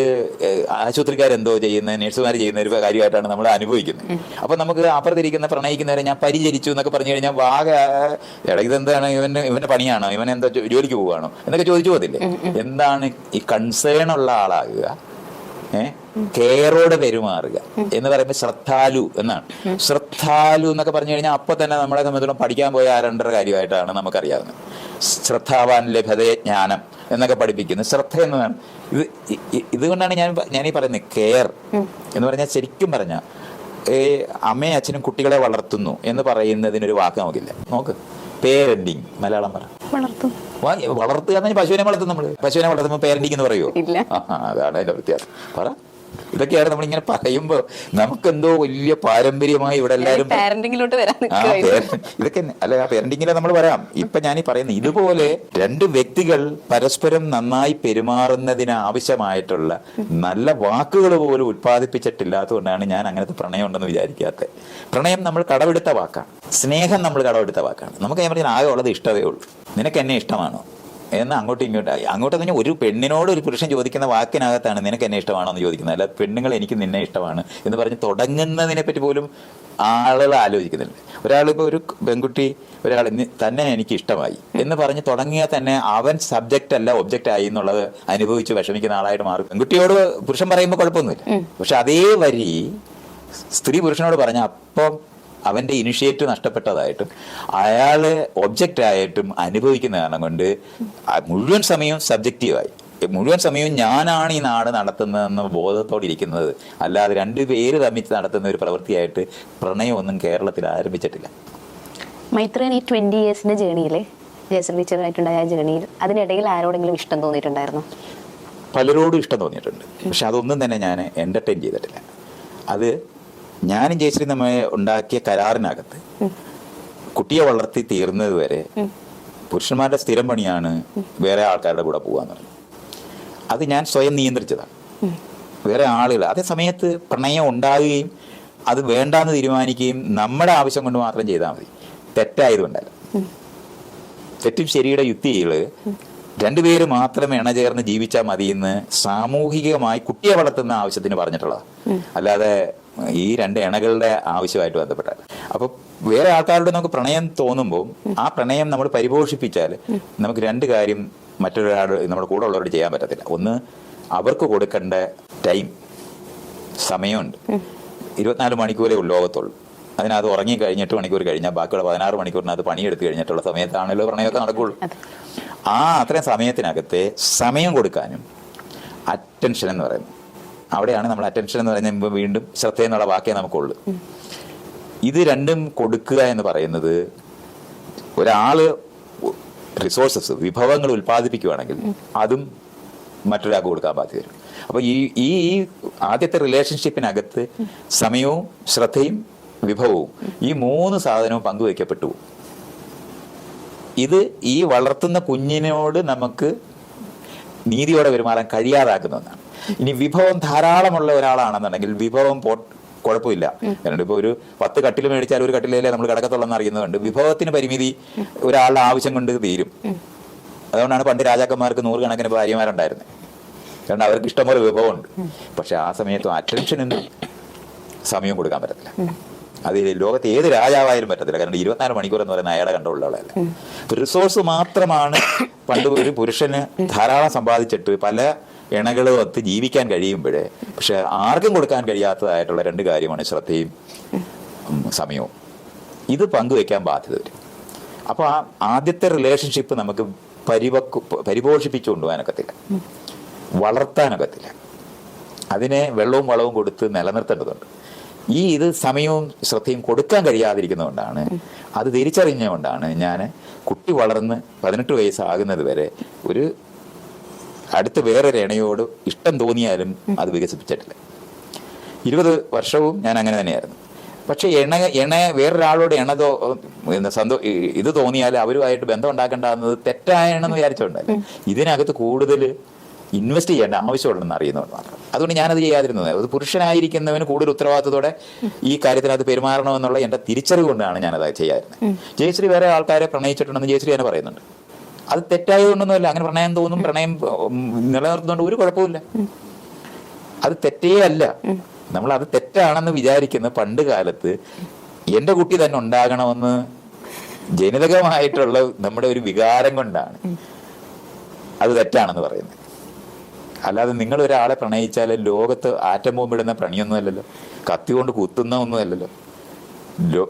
ആശുപത്രിക്കാരെന്തോ ചെയ്യുന്ന, നഴ്സുമാർ ചെയ്യുന്ന ഒരു കാര്യമായിട്ടാണ് നമ്മൾ അനുഭവിക്കുന്നത്. അപ്പൊ നമുക്ക് അപ്പുറത്തിരിക്കുന്ന പ്രണയിക്കുന്നവരെ ഞാൻ പരിചരിച്ചു എന്നൊക്കെ പറഞ്ഞു കഴിഞ്ഞാൽ വാഗ ഇതെന്താണ്, ഇവന്റെ പണിയാണോ, ഇവൻ എന്താ ജോലിക്ക് പോവുകയാണോ എന്നൊക്കെ ചോദിച്ചു പോകത്തില്ലേ. എന്താണ് ഈ കൺസേൺ ഉള്ള ആളാകുക, കെയറോടെ പെരുമാറുക എന്ന് പറയുമ്പോൾ ശ്രദ്ധാലു എന്നാണ്. ശ്രദ്ധാലു എന്നൊക്കെ പറഞ്ഞു കഴിഞ്ഞാൽ അപ്പൊ തന്നെ നമ്മളെ സംബന്ധിച്ചിടത്തോളം പഠിക്കാൻ പോയ ആരണ്ടര കാര്യമായിട്ടാണ് നമുക്കറിയാവുന്നത്. ശ്രദ്ധാവാൻ ലഭ്യതയെ ജ്ഞാനം എന്നൊക്കെ പഠിപ്പിക്കുന്നു. ശ്രദ്ധ എന്നതാണ് ഇതുകൊണ്ടാണ് ഞാൻ ഈ പറയുന്നത് കെയർ എന്ന് പറഞ്ഞാൽ ശരിക്കും പറഞ്ഞാൽ അമ്മയും അച്ഛനും കുട്ടികളെ വളർത്തുന്നു എന്ന് പറയുന്നതിനൊരു വാക്ക് നമുക്കില്ല. നോക്ക്, പേരന്റിങ് മലയാളം പറ. വളർത്തുക എന്ന് പശുവിനെ വളർത്തും. നമ്മള് പശുവിനെ വളർത്തുമ്പോൾ പേരന്റിങ് എന്ന് പറയുമോ? അതാണ് അതിന്റെ വ്യത്യാസം. പറ. ഇതൊക്കെയാണ് നമ്മളിങ്ങനെ പറയുമ്പോ നമുക്കെന്തോ വലിയ പാരമ്പര്യമായി ഇവിടെ എല്ലാവരും ഇതൊക്കെ അല്ല, ആ പേരന്റിങ്ങിലെ നമ്മൾ പറയാം. ഇപ്പൊ ഞാനീ പറയുന്നത് ഇതുപോലെ രണ്ട് വ്യക്തികൾ പരസ്പരം നന്നായി പെരുമാറുന്നതിന് ആവശ്യമായിട്ടുള്ള നല്ല വാക്കുകൾ പോലും ഉത്പാദിപ്പിച്ചിട്ടില്ലാത്തതുകൊണ്ടാണ് ഞാൻ അങ്ങനത്തെ പ്രണയം ഉണ്ടെന്ന് വിചാരിക്കാത്തത്. പ്രണയം നമ്മൾ കടമെടുത്ത വാക്കാണ്. സ്നേഹം നമ്മൾ കടമെടുത്ത വാക്കാണ്. നമുക്ക് ഞാൻ പറഞ്ഞാൽ ആകെ ഉള്ളത് ഇഷ്ടമേ ഉള്ളൂ. നിനക്ക് എന്നെ ഇഷ്ടമാണോ എന്ന് അങ്ങോട്ടും ഇങ്ങോട്ടായി. അങ്ങോട്ട് തന്നെ ഒരു പെണ്ണിനോട് ഒരു പുരുഷൻ ചോദിക്കുന്ന വാക്കിനകത്താണ് നിനക്ക് എന്നെ ഇഷ്ടമാണോ എന്ന് ചോദിക്കുന്നത്. അല്ല പെണ്ണുങ്ങൾ എനിക്ക് നിന്നെ ഇഷ്ടമാണ് എന്ന് പറഞ്ഞ് തുടങ്ങുന്നതിനെ പറ്റി പോലും ആളുകൾ ആലോചിക്കുന്നില്ല. ഒരാളിപ്പോൾ ഒരു പെൺകുട്ടി ഒരാൾ തന്നെ എനിക്ക് ഇഷ്ടമായി എന്ന് പറഞ്ഞ് തുടങ്ങിയാൽ തന്നെ അവൻ സബ്ജക്റ്റ് അല്ല ഒബ്ജക്റ്റ് ആയി എന്നുള്ളത് അനുഭവിച്ച് വിഷമിക്കുന്ന ആളായിട്ട് മാറും. പെൺകുട്ടിയോട് പുരുഷൻ പറയുമ്പോൾ കുഴപ്പമൊന്നുമില്ല. പക്ഷെ അതേ വരി സ്ത്രീ പുരുഷനോട് പറഞ്ഞ അപ്പം അവന്റെ ഇനിഷ്യേറ്റീവ് നഷ്ടപ്പെട്ടതായിട്ടും അയാള് ഒബ്ജക്റ്റ് ആയിട്ടും അനുഭവിക്കുന്ന കാരണം കൊണ്ട് മുഴുവൻ സമയവും സബ്ജക്റ്റീവായി, മുഴുവൻ സമയവും ഞാനാണ് ഈ നാട് നടത്തുന്നതെന്ന ബോധത്തോടെ ഇരിക്കുന്നത്. അല്ലാതെ രണ്ടുപേര് തമ്മിൽ നടത്തുന്ന ഒരു പ്രവൃത്തിയായിട്ട് പ്രണയമൊന്നും കേരളത്തിൽ ആരംഭിച്ചിട്ടില്ല. മൈത്രൻ ഈ 20 yearsന്റെ ജേണിയിലെ ജയശ്രീ ടീച്ചറായിട്ടുണ്ടായ ജേണിയിൽ അതിനിടയിൽ ആരോടെങ്കിലും ഇഷ്ടം തോന്നിയിട്ടുണ്ടായിരുന്നോ? പലരോടും ഇഷ്ടം തോന്നിയിട്ടുണ്ട്. പക്ഷെ അതൊന്നും തന്നെ ഞാൻ എന്റർടൈൻ ചെയ്തിട്ടില്ല. അത് ഞാനും ജയശ്രീ നമ്മ ഉണ്ടാക്കിയ കരാറിനകത്ത് കുട്ടിയെ വളർത്തി തീർന്നത് വരെ പുരുഷന്മാരുടെ സ്ഥിരം പണിയാണ് വേറെ ആൾക്കാരുടെ കൂടെ പോവാന്ന് പറഞ്ഞു. അത് ഞാൻ സ്വയം നിയന്ത്രിച്ചതാണ്. വേറെ ആളുകൾ അതേ സമയത്ത് പ്രണയം ഉണ്ടാകുകയും അത് വേണ്ടാന്ന് തീരുമാനിക്കുകയും നമ്മുടെ ആവശ്യം കൊണ്ട് മാത്രം ചെയ്താൽ മതി. തെറ്റായതുകൊണ്ടല്ല. തെറ്റും ശരിയുടെ യുക്തികള് രണ്ടുപേര് മാത്രം ഇണചേർന്ന് ജീവിച്ചാൽ മതിയെന്ന് സാമൂഹികമായി കുട്ടിയെ വളർത്തുന്ന ആവശ്യത്തിന് പറഞ്ഞിട്ടുള്ളതാണ്. അല്ലാതെ ഈ രണ്ട് ഇണകളുടെ ആവശ്യമായിട്ട് ബന്ധപ്പെട്ടാൽ. അപ്പൊ വേറെ ആൾക്കാരുടെ നമുക്ക് പ്രണയം തോന്നുമ്പോൾ ആ പ്രണയം നമ്മൾ പരിപോഷിപ്പിച്ചാൽ നമുക്ക് രണ്ട് കാര്യം മറ്റൊരാൾ നമ്മുടെ കൂടെ ഉള്ളവരോട് ചെയ്യാൻ പറ്റത്തില്ല. ഒന്ന്, അവർക്ക് കൊടുക്കേണ്ട ടൈം, സമയമുണ്ട്. 24 മണിക്കൂറേ ലോകത്തുള്ളൂ. അതിനകത്ത് ഉറങ്ങി കഴിഞ്ഞ് 8 മണിക്കൂർ കഴിഞ്ഞാൽ ബാക്കിയുള്ള 16 മണിക്കൂറിനകത്ത് പണിയെടുത്ത് കഴിഞ്ഞിട്ടുള്ള സമയത്താണല്ലോ പ്രണയമൊക്കെ നടക്കുള്ളൂ. ആ അത്രയും സമയത്തിനകത്തെ സമയം കൊടുക്കാനും അറ്റൻഷൻ എന്ന് പറയുന്നത്, അവിടെയാണ് നമ്മൾ അറ്റൻഷൻ എന്ന് പറയുന്നത് വീണ്ടും ശ്രദ്ധ എന്നുള്ള വാക്കേ നമുക്കുള്ളൂ. ഇത് രണ്ടും കൊടുക്കുക എന്ന് പറയുന്നത് ഒരാള് റിസോഴ്സസ് വിഭവങ്ങൾ ഉൽപ്പാദിപ്പിക്കുകയാണെങ്കിൽ അതും മറ്റൊരാൾക്ക് കൊടുക്കാൻ ബാധ്യത വരും. അപ്പൊ ഈ ആദ്യത്തെ റിലേഷൻഷിപ്പിനകത്ത് സമയവും ശ്രദ്ധയും വിഭവവും ഈ 3 സാധനവും പങ്കുവയ്ക്കപ്പെട്ടു. ഇത് ഈ വളർത്തുന്ന കുഞ്ഞിനോട് നമുക്ക് നീതിയോടെ പെരുമാറാൻ കഴിയാതാക്കുന്ന ഒന്നാണ്. ഇനി വിഭവം ധാരാളമുള്ള ഒരാളാണെന്നുണ്ടെങ്കിൽ വിഭവം കുഴപ്പമില്ല. കാരണം ഇപ്പൊ ഒരു 10 കട്ടിൽ മേടിച്ചാൽ ഒരു കട്ടിലല്ലേ നമ്മൾ കിടക്കത്തുള്ളെന്ന് അറിയുന്നതുകൊണ്ട് വിഭവത്തിന് പരിമിതി ഒരാളുടെ ആവശ്യം കൊണ്ട് തീരും. അതുകൊണ്ടാണ് പണ്ട് രാജാക്കന്മാർക്ക് 100 കണക്കിന് ഭാര്യമാരുണ്ടായിരുന്നത്. കാരണം അവർക്ക് ഇഷ്ടംപോലെ വിഭവമുണ്ട്. പക്ഷെ ആ സമയത്ത് അറ്റൻഷനും സമയവും കൊടുക്കാൻ പറ്റത്തില്ല. അത് ലോകത്ത് ഏത് രാജാവായാലും പറ്റത്തില്ല. കാരണം 24 മണിക്കൂർ എന്ന് പറയുന്ന അയാളെ കണ്ടുള്ളതല്ല. റിസോഴ്സ് മാത്രമാണ് പണ്ട് ഒരു പുരുഷന് ധാരാളം സമ്പാദിച്ചിട്ട് പല ഇണകളും ഒത്ത് ജീവിക്കാൻ കഴിയുമ്പോഴേ പക്ഷെ ആർക്കും കൊടുക്കാൻ കഴിയാത്തതായിട്ടുള്ള 2 കാര്യമാണ് ശ്രദ്ധയും സമയവും. ഇത് പങ്കുവെക്കാൻ ബാധ്യത വരും. അപ്പോൾ ആ ആദ്യത്തെ റിലേഷൻഷിപ്പ് നമുക്ക് പരിപോഷിപ്പിച്ചു കൊണ്ടുപോകാനൊക്കത്തില്ല, വളർത്താനൊക്കത്തില്ല. അതിനെ വെള്ളവും വളവും കൊടുത്ത് നിലനിർത്തേണ്ടതുണ്ട്. ഇത് സമയവും ശ്രദ്ധയും കൊടുക്കാൻ കഴിയാതിരിക്കുന്നതുകൊണ്ടാണ്, അത് തിരിച്ചറിഞ്ഞുകൊണ്ടാണ് ഞാൻ കുട്ടി വളർന്ന് 18 വയസ്സാകുന്നത് വരെ ഒരു അടുത്ത് വേറൊരു ഇണയോട് ഇഷ്ടം തോന്നിയാലും അത് വികസിപ്പിച്ചിട്ടില്ല. 20 വർഷവും ഞാൻ അങ്ങനെ തന്നെയായിരുന്നു. പക്ഷെ വേറൊരാളോട് ഇത് തോന്നിയാൽ അവരുമായിട്ട് ബന്ധം ഉണ്ടാക്കേണ്ടത് തെറ്റാണെന്ന് വിചാരിച്ചോണ്ടല്ല, ഇതിനകത്ത് കൂടുതൽ ഇൻവെസ്റ്റ് ചെയ്യേണ്ട ആവശ്യമുണ്ടെന്ന് അറിയുന്നതുകൊണ്ട് മാത്രം. അതുകൊണ്ട് ഞാനത് ചെയ്യാതിരുന്നത്. അത് പുരുഷനായിരിക്കുന്നവന് കൂടുതൽ ഉത്തരവാദിത്തത്തോടെ ഈ കാര്യത്തിനകത്ത് പെരുമാറണമെന്നുള്ള എൻ്റെ തിരിച്ചറിവ് കൊണ്ടാണ് ഞാനത് ചെയ്യാതിരുന്നത്. ജയശ്രീ വേറെ ആൾക്കാരെ പ്രണയിച്ചിട്ടുണ്ടെന്ന് ജയശ്രീ തന്നെ പറയുന്നുണ്ട്. അത് തെറ്റായതുകൊണ്ടൊന്നുമല്ല. അങ്ങനെ പ്രണയം തോന്നും, പ്രണയം നിലനിർത്തുന്നതുകൊണ്ട് ഒരു കുഴപ്പമില്ല. അത് തെറ്റേ അല്ല. നമ്മൾ അത് തെറ്റാണെന്ന് വിചാരിക്കുന്ന പണ്ട് കാലത്ത് എൻ്റെ കുട്ടി തന്നെ ഉണ്ടാകണമെന്ന് ജനിതകമായിട്ടുള്ള നമ്മുടെ ഒരു വികാരം കൊണ്ടാണ് അത് തെറ്റാണെന്ന് പറയുന്നത്. അല്ലാതെ നിങ്ങൾ ഒരാളെ പ്രണയിച്ചാൽ ലോകത്ത് ആറ്റം ബോംബിടുന്ന പണിയൊന്നും അല്ലല്ലോ, കത്തി കൊണ്ട് കുത്തുന്ന ഒന്നും അല്ലല്ലോ.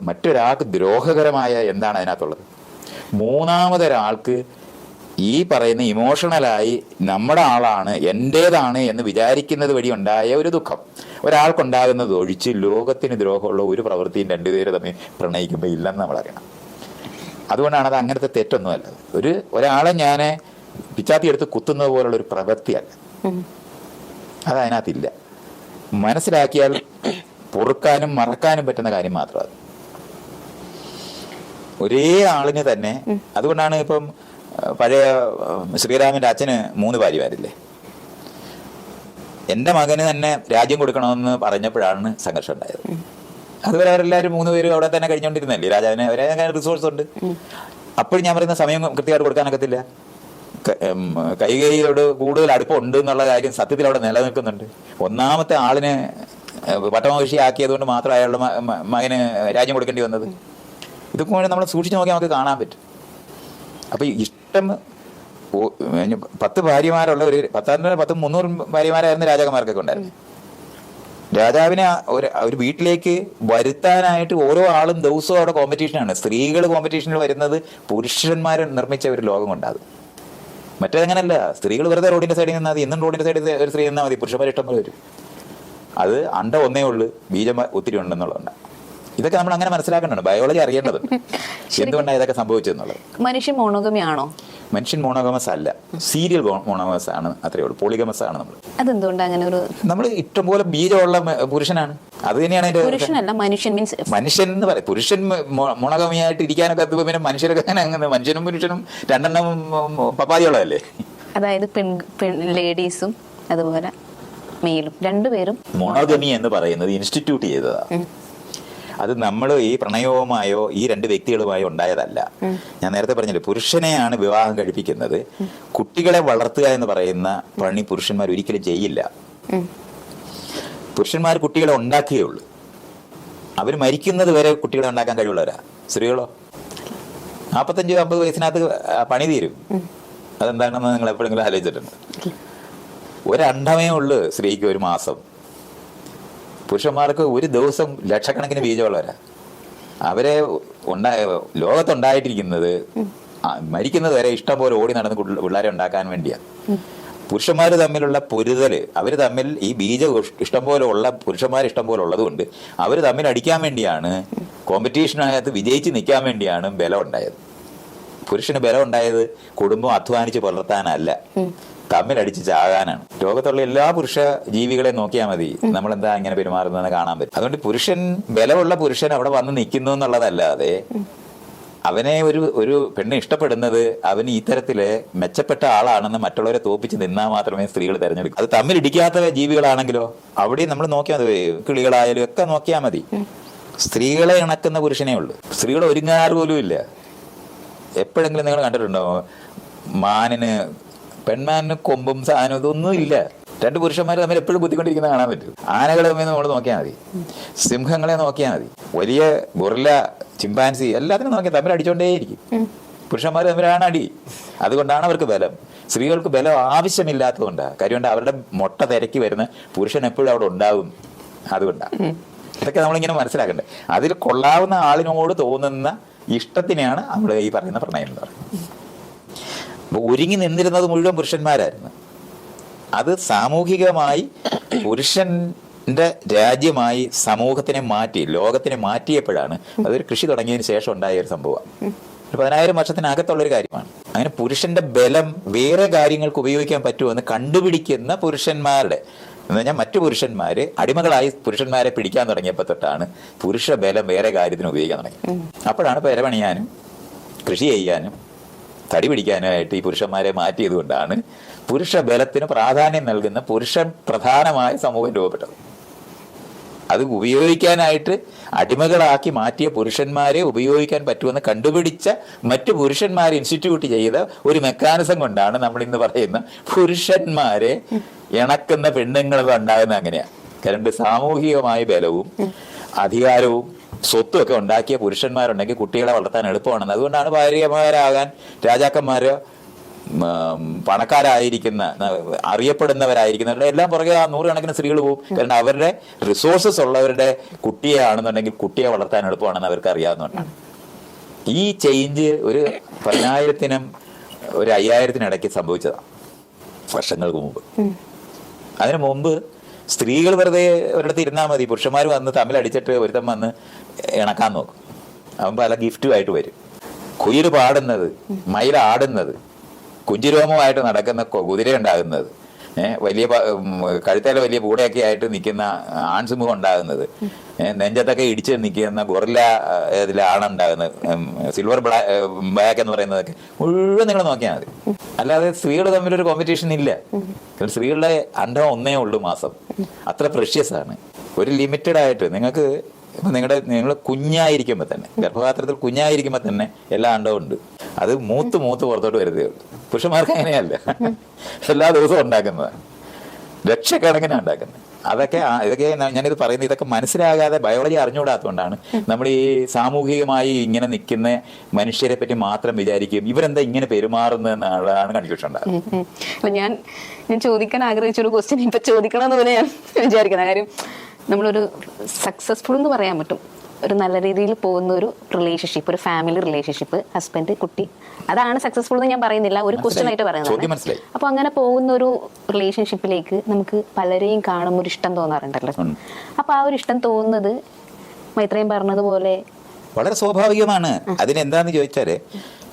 മറ്റൊരാൾക്ക് ദ്രോഹകരമായ എന്താണ് അതിനകത്തുള്ളത്? മൂന്നാമതൊരാൾക്ക് ഈ പറയുന്ന ഇമോഷണലായി നമ്മുടെ ആളാണ്, എൻ്റേതാണ് എന്ന് വിചാരിക്കുന്നത് വഴി ഉണ്ടായ ഒരു ദുഃഖം ഒരാൾക്കുണ്ടാകുന്നത് ഒഴിച്ച് ലോകത്തിന് ദ്രോഹമുള്ള ഒരു പ്രവൃത്തിയും രണ്ടുപേര് തമ്മിൽ പ്രണയിക്കുമ്പോൾ ഇല്ലെന്ന് നമ്മൾ അറിയണം. അതുകൊണ്ടാണ് അത് അങ്ങനത്തെ തെറ്റൊന്നുമല്ല. ഒരാളെ ഞാൻ പിച്ചാത്തി എടുത്ത് കുത്തുന്നത് പോലുള്ള ഒരു പ്രവൃത്തിയല്ല, അത് അതിനകത്തില്ല. മനസ്സിലാക്കിയാൽ പൊറുക്കാനും മറക്കാനും പറ്റുന്ന കാര്യം മാത്രമാണ്. ഒരേ ആളിന് തന്നെ. അതുകൊണ്ടാണ് ഇപ്പം പഴയ ശ്രീരാമന്റെ അച്ഛന് 3 ഭാര്യമാരില്ലേ. എൻ്റെ മകന് തന്നെ രാജ്യം കൊടുക്കണമെന്ന് പറഞ്ഞപ്പോഴാണ് സംഘർഷം ഉണ്ടായത്. അതുവരെ അവരെല്ലാവരും 3 പേരും അവിടെ തന്നെ കഴിഞ്ഞുകൊണ്ടിരുന്നല്ലേ. രാജാവിന് അവരെ റിസോഴ്സ് ഉണ്ട്. അപ്പോഴും ഞാൻ പറയുന്ന സമയം കൃത്യമായിട്ട് കൊടുക്കാനൊക്കത്തില്ല. കൈകൈയോട് കൂടുതൽ അടുപ്പം ഉണ്ട് എന്നുള്ള കാര്യം സത്യത്തിൽ അവിടെ നിലനിൽക്കുന്നുണ്ട്. ഒന്നാമത്തെ ആളിനെ പട്ടമഹിഷി ആക്കിയതുകൊണ്ട് മാത്രം അയാളുടെ മകന് രാജ്യം കൊടുക്കേണ്ടി വന്നത്. ഇതൊക്കെ നമ്മൾ സൂക്ഷിച്ച് നോക്കിയാൽ നമുക്ക് കാണാൻ പറ്റും. അപ്പൊ ഇഷ്ടം 10 ഭാര്യമാരുള്ള ഒരു 300 ഭാര്യമാരായിരുന്നു രാജാക്കന്മാർക്കൊക്കെ ഉണ്ടായിരുന്നു. രാജാവിനെ ഒരു വീട്ടിലേക്ക് വരുത്താനായിട്ട് ഓരോ ആളും ദിവസവും അവിടെ കോമ്പറ്റീഷനാണ്. സ്ത്രീകൾ കോമ്പറ്റീഷനിൽ വരുന്നത് പുരുഷന്മാർ നിർമ്മിച്ച ഒരു ലോകം കൊണ്ടാകും. മറ്റേതങ്ങനല്ല. സ്ത്രീകൾ വെറുതെ റോഡിന്റെ സൈഡിൽ നിന്നാൽ മതി. എന്നും റോഡിന്റെ സൈഡിൽ ഒരു സ്ത്രീ നിന്നാൽ മതി, പുരുഷന്മാർ ഇഷ്ടം പോലെ വരും. അത് അണ്ട ഒന്നേ ഉള്ളു, ബീജം ഒത്തിരി ഉണ്ടെന്നുള്ളതുകൊണ്ട്. ഇതൊക്കെ നമ്മൾ അങ്ങനെ മനസ്സിലാക്കേണ്ടത്, ബയോളജി അറിയേണ്ടതുണ്ട് എന്തുകൊണ്ടാണ് ഇതൊക്കെ സംഭവിച്ചതെന്നുള്ളത്. മനുഷ്യൻ മോണോഗമി ആണോ? മനുഷ്യൻ മോണോഗമസ് അല്ല, സീരിയൽ മോണോഗമസ് ആണ്. അത്രേ ഉള്ളൂ. പോളിഗമസ് ആണ് നമ്മൾ. അതെന്തുകൊണ്ടാണ് അങ്ങനെ ഒരു? നമ്മൾ ഇഷ്ടംപോലെ ബീജമുള്ള പുരുഷനാണ്. അത് തന്നെയാണ് മനുഷ്യൻ എന്ന് പറയും. പുരുഷൻ മോണോഗമിയായിട്ട് ഇരിക്കാനൊക്കെ പിന്നെ മനുഷ്യരൊക്കെ അങ്ങനെ മനുഷ്യനും പുരുഷനും 2 പപ്പാതിയുള്ളതല്ലേ. അതായത് ലേഡീസും അതുപോലെ മെയിലും 2 പേരും. മോണോഗമി എന്ന് പറയുന്നത് ഇൻസ്റ്റിറ്റ്യൂട്ട് ചെയ്തതാണ്. അത് നമ്മൾ ഈ പ്രണയവുമായോ ഈ 2 വ്യക്തികളുമായോ ഉണ്ടായതല്ല. ഞാൻ നേരത്തെ പറഞ്ഞില്ലേ, പുരുഷനെയാണ് വിവാഹം കഴിപ്പിക്കുന്നത്. കുട്ടികളെ വളർത്തുക എന്ന് പറയുന്ന പണി പുരുഷന്മാർ ഒരിക്കലും ചെയ്യില്ല. പുരുഷന്മാർ കുട്ടികളെ ഉണ്ടാക്കുകയുള്ളൂ. അവർ മരിക്കുന്നത് വരെ കുട്ടികളെ ഉണ്ടാക്കാൻ കഴിവുള്ളവരാ. സ്ത്രീകളോ 45-50 വയസ്സിനകത്ത് പണി തീരും. അതെന്താണെന്ന് നിങ്ങൾ എപ്പോഴെങ്കിലും ആലോചിച്ചിട്ടുണ്ട്? ഒരണ്ടമേ ഉള്ളു സ്ത്രീക്ക് ഒരു മാസം. പുരുഷന്മാർക്ക് ഒരു ദിവസം ലക്ഷക്കണക്കിന് ബീജമുള്ളവരാ. അവരെ ലോകത്തുണ്ടായിട്ടിരിക്കുന്നത് മരിക്കുന്നത് വരെ ഇഷ്ടം പോലെ ഓടി നടന്ന് പിള്ളേരെ ഉണ്ടാക്കാൻ വേണ്ടിയാണ്. പുരുഷന്മാർ തമ്മിലുള്ള പൊരുതല്, അവർ തമ്മിൽ ഈ ബീജം ഇഷ്ടം പോലെ ഉള്ള പുരുഷന്മാർ ഇഷ്ടം പോലെ ഉള്ളത് കൊണ്ട് അവർ തമ്മിൽ അടിക്കാൻ വേണ്ടിയാണ്, കോമ്പറ്റീഷനകത്ത് വിജയിച്ച് നിൽക്കാൻ വേണ്ടിയാണ് ബലം ഉണ്ടായത്. പുരുഷന് ബലം ഉണ്ടായത് കുടുംബം അധ്വാനിച്ച് പുലർത്താനല്ല, തമ്മിലടിച്ച് ചാകാനാണ്. ലോകത്തുള്ള എല്ലാ പുരുഷ ജീവികളെ നോക്കിയാൽ മതി നമ്മൾ എന്താ ഇങ്ങനെ പെരുമാറുന്നതെന്ന് കാണാൻ പറ്റും. അതുകൊണ്ട് ബലമുള്ള പുരുഷൻ അവിടെ വന്ന് നിൽക്കുന്നു എന്നുള്ളതല്ലാതെ അവനെ ഒരു പെണ്ണ് ഇഷ്ടപ്പെടുന്നത് അവന് ഇത്തരത്തില് മെച്ചപ്പെട്ട ആളാണെന്ന് മറ്റുള്ളവരെ തോപ്പിച്ച് നിന്നാൽ മാത്രമേ സ്ത്രീകൾ തിരഞ്ഞെടുക്കൂ. അത് തമ്മിലിടിക്കാത്ത ജീവികളാണെങ്കിലോ അവിടെ നമ്മൾ നോക്കിയാൽ മതി. കിളികളായാലും ഒക്കെ നോക്കിയാൽ മതി. സ്ത്രീകളെ ഇണക്കുന്ന പുരുഷനേ ഉള്ളൂ. സ്ത്രീകൾ ഒരുങ്ങാറ് പോലും ഇല്ല. എപ്പോഴെങ്കിലും നിങ്ങൾ കണ്ടിട്ടുണ്ടോ മാനിന് പെൺമാനിന് കൊമ്പും സാധനം ഇതൊന്നും ഇല്ല. 2 പുരുഷന്മാർ തമ്മിൽ എപ്പോഴും ബുദ്ധിക്കൊണ്ടിരിക്കുന്ന കാണാൻ പറ്റും. ആനകളെ തമ്മിൽ നമ്മൾ നോക്കിയാൽ മതി, സിംഹങ്ങളെ നോക്കിയാൽ മതി, വലിയ ഗൊറില്ല, ചിമ്പാൻസി എല്ലാത്തിനും നോക്കിയാൽ തമ്മിൽ അടിച്ചോണ്ടേയിരിക്കും. പുരുഷന്മാർ തമ്മിലാണ് അടി. അതുകൊണ്ടാണ് അവർക്ക് ബലം. സ്ത്രീകൾക്ക് ബലം ആവശ്യമില്ലാത്തതുകൊണ്ടാണ്. കാര്യമുണ്ട് അവരുടെ മുട്ട തിരക്കി വരുന്ന പുരുഷൻ എപ്പോഴും അവിടെ ഉണ്ടാവും. അതുകൊണ്ടാണ് ഇതൊക്കെ നമ്മളിങ്ങനെ മനസ്സിലാക്കണ്ടേ. അതിൽ കൊള്ളാവുന്ന ആളിനോട് തോന്നുന്ന ഇഷ്ടത്തിനെയാണ് നമ്മൾ ഈ പറയുന്ന പ്രണയം എന്ന് പറയുന്നത്. ഒരുങ്ങി നിന്നിരുന്നത് മുഴുവൻ പുരുഷന്മാരായിരുന്നു. അത് സാമൂഹികമായി പുരുഷന്റെ രാജ്യമായി സമൂഹത്തിനെ മാറ്റി, ലോകത്തിനെ മാറ്റിയപ്പോഴാണ്. അതൊരു കൃഷി തുടങ്ങിയതിന് ശേഷം ഉണ്ടായ ഒരു സംഭവമാണ്. 10,000 വർഷത്തിനകത്തുള്ളൊരു കാര്യമാണ്. അങ്ങനെ പുരുഷന്റെ ബലം വേറെ കാര്യങ്ങൾക്ക് ഉപയോഗിക്കാൻ പറ്റുമെന്ന് കണ്ടുപിടിക്കുന്ന പുരുഷന്മാരുടെ എന്ന് പറഞ്ഞാൽ മറ്റു പുരുഷന്മാര് അടിമകളായി പുരുഷന്മാരെ പിടിക്കാൻ തുടങ്ങിയപ്പോൾ തൊട്ടാണ് പുരുഷ ബലം വേറെ കാര്യത്തിന് ഉപയോഗിക്കാൻ തുടങ്ങി. അപ്പോഴാണ് പെരപണിയാനും കൃഷി ചെയ്യാനും തടി പിടിക്കാനായിട്ട് ഈ പുരുഷന്മാരെ മാറ്റിയത് കൊണ്ടാണ് പുരുഷ ബലത്തിന് പ്രാധാന്യം നൽകുന്ന പുരുഷൻ പ്രധാനമായ സമൂഹം രൂപപ്പെട്ടത്. അത് ഉപയോഗിക്കാനായിട്ട് അടിമകളാക്കി മാറ്റിയ പുരുഷന്മാരെ ഉപയോഗിക്കാൻ പറ്റുമെന്ന് കണ്ടുപിടിച്ച മറ്റു പുരുഷന്മാർ ഇൻസ്റ്റിറ്റ്യൂട്ട് ചെയ്ത ഒരു മെക്കാനിസം കൊണ്ടാണ് നമ്മൾ ഇന്ന് പറയുന്ന പുരുഷന്മാരെ ഇണക്കുന്ന പെണ്ണുങ്ങളൊക്കെ ഉണ്ടാകുന്നത്. അങ്ങനെയാണ്. കാരണം സാമൂഹികമായ ബലവും അധികാരവും സ്വത്തും ഒക്കെ ഉണ്ടാക്കിയ പുരുഷന്മാരുണ്ടെങ്കിൽ കുട്ടികളെ വളർത്താൻ എളുപ്പമാണെന്ന്. അതുകൊണ്ടാണ് ഭാര്യമാരാകാൻ രാജാക്കന്മാരോ പണക്കാരായിരിക്കുന്ന അറിയപ്പെടുന്നവരായിരിക്കുന്നവരുടെ എല്ലാം പുറകെ നൂറുകണക്കിന് സ്ത്രീകൾ പോകും. കാരണം അവരുടെ റിസോഴ്സസ് ഉള്ളവരുടെ കുട്ടിയെ ആണെന്നുണ്ടെങ്കിൽ കുട്ടിയെ വളർത്താൻ എളുപ്പമാണെന്ന് അവർക്ക് അറിയാവുന്നതുകൊണ്ടാണ്. ഈ ചേഞ്ച് ഒരു 10,000-നും ഒരു 5,000-ത്തിനിടയ്ക്ക് സംഭവിച്ചതാണ് വർഷങ്ങൾക്ക് മുമ്പ്. അതിനു മുമ്പ് സ്ത്രീകൾ വെറുതെ ഒരിടത്ത് ഇരുന്നാൽ മതി, പുരുഷന്മാർ വന്ന് തമ്മിലടിച്ചിട്ട് ഒരുത്തം വന്ന് ഇണക്കാൻ നോക്കും. അവൻ പല ഗിഫ്റ്റുമായിട്ട് വരും. കുയിൽ പാടുന്നത്, മയിൽ ആടുന്നത്, കുഞ്ചിരോമമായിട്ട് നടക്കുന്ന കുതിര ഉണ്ടാകുന്നത്, വലിയ കഴുത്തേലെ വലിയ പൂടയൊക്കെ ആയിട്ട് നിൽക്കുന്ന ആൺസിംഹം ഉണ്ടാകുന്നത്, നെഞ്ചത്തൊക്കെ ഇടിച്ച് നിൽക്കുന്ന ഗൊറില്ല ഇതിലാണുണ്ടാകുന്നത്, സിൽവർ ബ്ലാക്ക് എന്ന് പറയുന്നതൊക്കെ മുഴുവൻ നിങ്ങൾ നോക്കിയാൽ മതി. അല്ലാതെ സ്ത്രീകൾ തമ്മിലൊരു കോമ്പറ്റീഷൻ ഇല്ല. സ്ത്രീകളുടെ അണ്ടം ഒന്നേ ഉള്ളൂ മാസം. അത്ര പ്രഷ്യസ് ആണ്. ഒരു ലിമിറ്റഡ് ആയിട്ട് നിങ്ങൾക്ക് നിങ്ങൾ കുഞ്ഞായിരിക്കുമ്പോൾ തന്നെ, ഗർഭപാത്രത്തിൽ കുഞ്ഞായിരിക്കുമ്പോൾ തന്നെ എല്ലാ അണ്ടവും ഉണ്ട്. അത് മൂത്ത് പുറത്തോട്ട് വരുന്നതേ ഉള്ളൂ. പുരുഷന്മാർക്ക് അങ്ങനെയല്ല, എല്ലാ ദിവസവും ഉണ്ടാക്കുന്നതാണ്, ലക്ഷക്കണക്കിനാണ് ഉണ്ടാക്കുന്നത്. ഇതൊക്കെ ഞാനിത് പറയുന്നത് ഇതൊക്കെ മനസ്സിലാകാതെ ബയോളജി അറിഞ്ഞുകൂടാത്തതുകൊണ്ടാണ് നമ്മൾ ഈ സാമൂഹികമായി ഇങ്ങനെ നിൽക്കുന്ന മനുഷ്യരെ പറ്റി മാത്രം വിചാരിക്കും ഇവരെന്താ ഇങ്ങനെ പെരുമാറുന്നതെന്നാണ് കൺഫ്യൂഷൻ ഉണ്ടാകുന്നത്. ഞാൻ ചോദിക്കാൻ ആഗ്രഹിച്ച ഒരു ക്വസ്റ്റ്യൻ ഇപ്പൊ ചോദിക്കണമെന്ന് തന്നെ ഞാൻ വിചാരിക്കുന്ന കാര്യം, നമ്മളൊരു സക്സസ്ഫുൾ എന്ന് പറയാൻ പറ്റും, ഒരു നല്ല രീതിയിൽ പോകുന്ന ഒരു റിലേഷൻഷിപ്പ്, ഒരു ഫാമിലി റിലേഷൻഷിപ്പ്, ഹസ്ബൻഡ് കുട്ടി, അതാണ് സക്സസ്ഫുൾ എന്ന് ഞാൻ പറയുന്നില്ല, ഒരു ക്വസ്റ്റ്യൻ ആയിട്ട് പറയുന്നത്. അപ്പൊ അങ്ങനെ പോകുന്ന ഒരു റിലേഷൻഷിപ്പിലേക്ക് നമുക്ക് പലരെയും കാണുമ്പോൾ ഒരു ഇഷ്ടം തോന്നാറുണ്ടല്ലോ. അപ്പൊ ആ ഒരു ഇഷ്ടം തോന്നുന്നത് മൈത്രേയൻ പറഞ്ഞതുപോലെ വളരെ സ്വാഭാവികമാണ്. അതിനെന്താന്ന് ചോദിച്ചാല്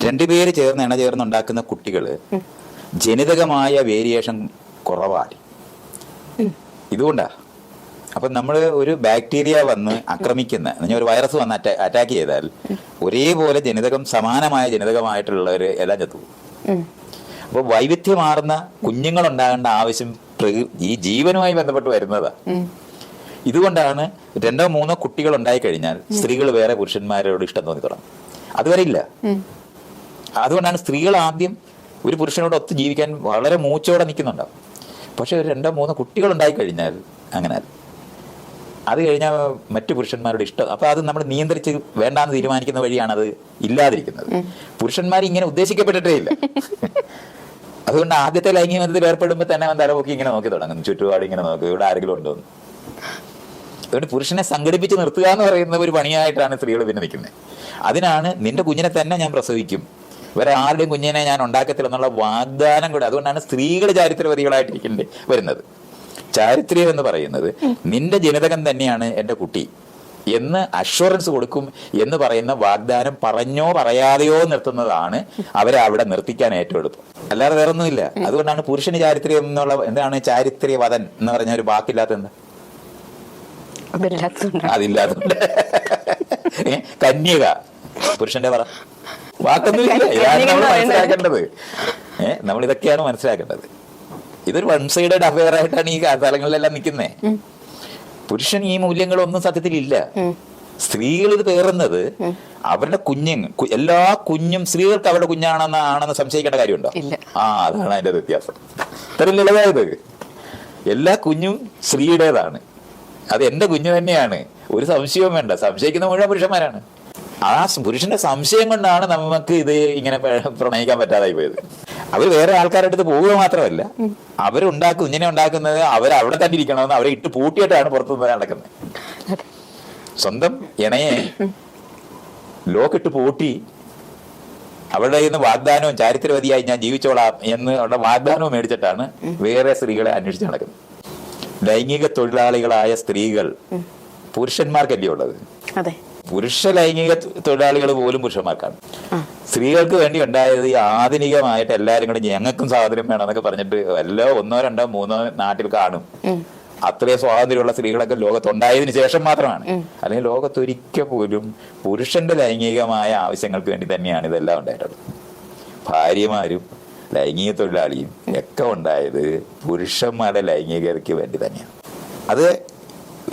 രണ്ടുപേര് ചേർന്ന് ഇണചേർന്നുണ്ടാക്കുന്ന കുട്ടികള് ജനിതകമായ വേരിയേഷൻ കുറവാണ്. ഇതുകൊണ്ടാ അപ്പൊ നമ്മൾ ഒരു ബാക്ടീരിയ വന്ന് ആക്രമിക്കുന്ന ഒരു വൈറസ് വന്ന് അറ്റാക്ക് ചെയ്താൽ ഒരേപോലെ സമാനമായ ജനിതകമായിട്ടുള്ളവർ എല്ലാം ചത്തുപോകും. അപ്പോൾ വൈവിധ്യമാർന്ന കുഞ്ഞുങ്ങൾ ഉണ്ടാകേണ്ട ആവശ്യം ഈ ജീവനുമായി ബന്ധപ്പെട്ട് വരുന്നതാ. ഇതുകൊണ്ടാണ് 2-3 കുട്ടികൾ ഉണ്ടായിക്കഴിഞ്ഞാൽ സ്ത്രീകൾ വേറെ പുരുഷന്മാരോട് ഇഷ്ടം തോന്നി തുടങ്ങും. അതുവരെ ഇല്ല. അതുകൊണ്ടാണ് സ്ത്രീകൾ ആദ്യം ഒരു പുരുഷനോട് ഒത്ത് ജീവിക്കാൻ വളരെ മൂച്ചോടെ നിൽക്കുന്നുണ്ടാവും. പക്ഷെ ഒരു 2-3 കുട്ടികൾ ഉണ്ടായിക്കഴിഞ്ഞാൽ അങ്ങനെ അത് കഴിഞ്ഞാൽ മറ്റു പുരുഷന്മാരുടെ ഇഷ്ടം. അപ്പൊ അത് നമ്മൾ നിയന്ത്രിച്ച് വേണ്ടാന്ന് തീരുമാനിക്കുന്ന വഴിയാണ് അത് ഇല്ലാതിരിക്കുന്നത്. പുരുഷന്മാർ ഇങ്ങനെ ഉദ്ദേശിക്കപ്പെട്ടിട്ടേ ഇല്ല. അതുകൊണ്ട് ആദ്യത്തെ ലൈംഗിക ബന്ധത്തിൽ ഏർപ്പെടുമ്പോൾ തന്നെ അവൻ തലപൊക്കി ഇങ്ങനെ നോക്കി തുടങ്ങും, ചുറ്റുപാട് ഇങ്ങനെ നോക്കും, ഇവിടെ ആരെങ്കിലും ഉണ്ടോ എന്ന്. അതുകൊണ്ട് പുരുഷനെ സംഘടിപ്പിച്ച് നിർത്തുക എന്ന് പറയുന്ന ഒരു പണിയായിട്ടാണ് സ്ത്രീകൾ പിന്നെ നിൽക്കുന്നത്. അതിനാണ് നിന്റെ കുഞ്ഞിനെ തന്നെ ഞാൻ പ്രസവിക്കും, വേറെ ആരുടെയും കുഞ്ഞിനെ ഞാൻ ഉണ്ടാക്കത്തില്ല എന്നുള്ള വാഗ്ദാനം കൂടെ. അതുകൊണ്ടാണ് സ്ത്രീകൾ ചാരിത്രവതികളായിട്ടിരിക്കേണ്ടി വരുന്നത്. ചാരിത്രം എന്ന് പറയുന്നത് നിന്റെ ജനിതകം തന്നെയാണ് എൻ്റെ കുട്ടി എന്ന് അഷ്വറൻസ് കൊടുക്കും എന്ന് പറയുന്ന വാഗ്ദാനം പറഞ്ഞോ പറയാതെയോ നിർത്തുന്നതാണ് അവരെ അവിടെ നിർത്തിക്കാൻ ഏറ്റവും എളുപ്പം. അല്ലാതെ വേറെ ഒന്നുമില്ല. അതുകൊണ്ടാണ് പുരുഷന് ചാരിത്രം എന്നുള്ള എന്താണ് ചാരിത്രവദൻ എന്ന് പറഞ്ഞ ഒരു വാക്കില്ലാത്ത എന്താ? അതില്ലാത്തതുണ്ട്. കന്യക പുരുഷന്റെ പറ വാക്കൊന്നുമില്ല. ഇതാണ് നമ്മൾ മനസ്സിലാക്കേണ്ടത്. നമ്മൾ ഇതൊക്കെയാണ് മനസ്സിലാക്കേണ്ടത്. ഇതൊരു വൺ സൈഡഡ് അഫെയർ ആയിട്ടാണ് ഈ സ്ഥലങ്ങളിലെല്ലാം നിൽക്കുന്നത്. പുരുഷൻ ഈ മൂല്യങ്ങളൊന്നും സത്യത്തിലില്ല. സ്ത്രീകൾ ഇത് പേറുന്നത് അവരുടെ എല്ലാ കുഞ്ഞും സ്ത്രീകൾക്ക് അവരുടെ കുഞ്ഞാണെന്ന് സംശയിക്കേണ്ട കാര്യമുണ്ടോ? അതാണ് അതിന്റെ വ്യത്യാസം. ഇത്രയും ലളിതമായത്. എല്ലാ കുഞ്ഞും സ്ത്രീയുടേതാണ്, അത് എന്റെ കുഞ്ഞു തന്നെയാണ്, ഒരു സംശയവും വേണ്ട. സംശയിക്കുന്ന മുഴുവൻ പുരുഷന്മാരാണ്. ആ പുരുഷന്റെ സംശയം കൊണ്ടാണ് നമുക്ക് ഇത് ഇങ്ങനെ പ്രണയിക്കാൻ പറ്റാതായി പോയത്. അവർ വേറെ ആൾക്കാരുടെ അടുത്ത് പോവുക മാത്രമല്ല, കുഞ്ഞിനെ ഉണ്ടാക്കുന്നത് അവരവിടെ തന്നെ ഇരിക്കണമെന്ന് അവരെ ഇട്ട് പൂട്ടിയിട്ടാണ് പുറത്തുനിന്ന് നടക്കുന്നത്. സ്വന്തം ഇണയെ ലോക്കിട്ട് പൂട്ടി അവരുടെ കയ്യിൽ നിന്ന് വാഗ്ദാനവും ചാരിത്രവതിയായി ഞാൻ ജീവിച്ചോളാം എന്ന് ഉള്ള വാഗ്ദാനവും മേടിച്ചിട്ടാണ് വേറെ സ്ത്രീകളെ അന്വേഷിച്ച് നടക്കുന്നത്. ലൈംഗിക തൊഴിലാളികളായ സ്ത്രീകൾ പുരുഷന്മാർക്കല്ലേ ഉള്ളത്? പുരുഷ ലൈംഗിക തൊഴിലാളികൾ പോലും പുരുഷന്മാർക്കാണ്. സ്ത്രീകൾക്ക് വേണ്ടി ഉണ്ടായത് ഈ ആധുനികമായിട്ട് എല്ലാവരും കൂടെ ഞങ്ങൾക്കും സ്വാതന്ത്ര്യം വേണമെന്നൊക്കെ പറഞ്ഞിട്ട് വല്ലോ 1, 2, 3 നാട്ടിൽ കാണും. അത്രയും സ്വാതന്ത്ര്യമുള്ള സ്ത്രീകളൊക്കെ ലോകത്തുണ്ടായതിനു ശേഷം മാത്രമാണ്. അല്ലെങ്കിൽ ലോകത്തൊരിക്കൽ പോലും പുരുഷന്റെ ലൈംഗികമായ ആവശ്യങ്ങൾക്ക് വേണ്ടി തന്നെയാണ് ഇതെല്ലാം ഉണ്ടായിട്ടുള്ളത്. ഭാര്യമാരും ലൈംഗിക തൊഴിലാളിയും ഒക്കെ ഉണ്ടായത് പുരുഷന്മാരുടെ ലൈംഗികതയ്ക്ക് വേണ്ടി തന്നെയാണ്. അത്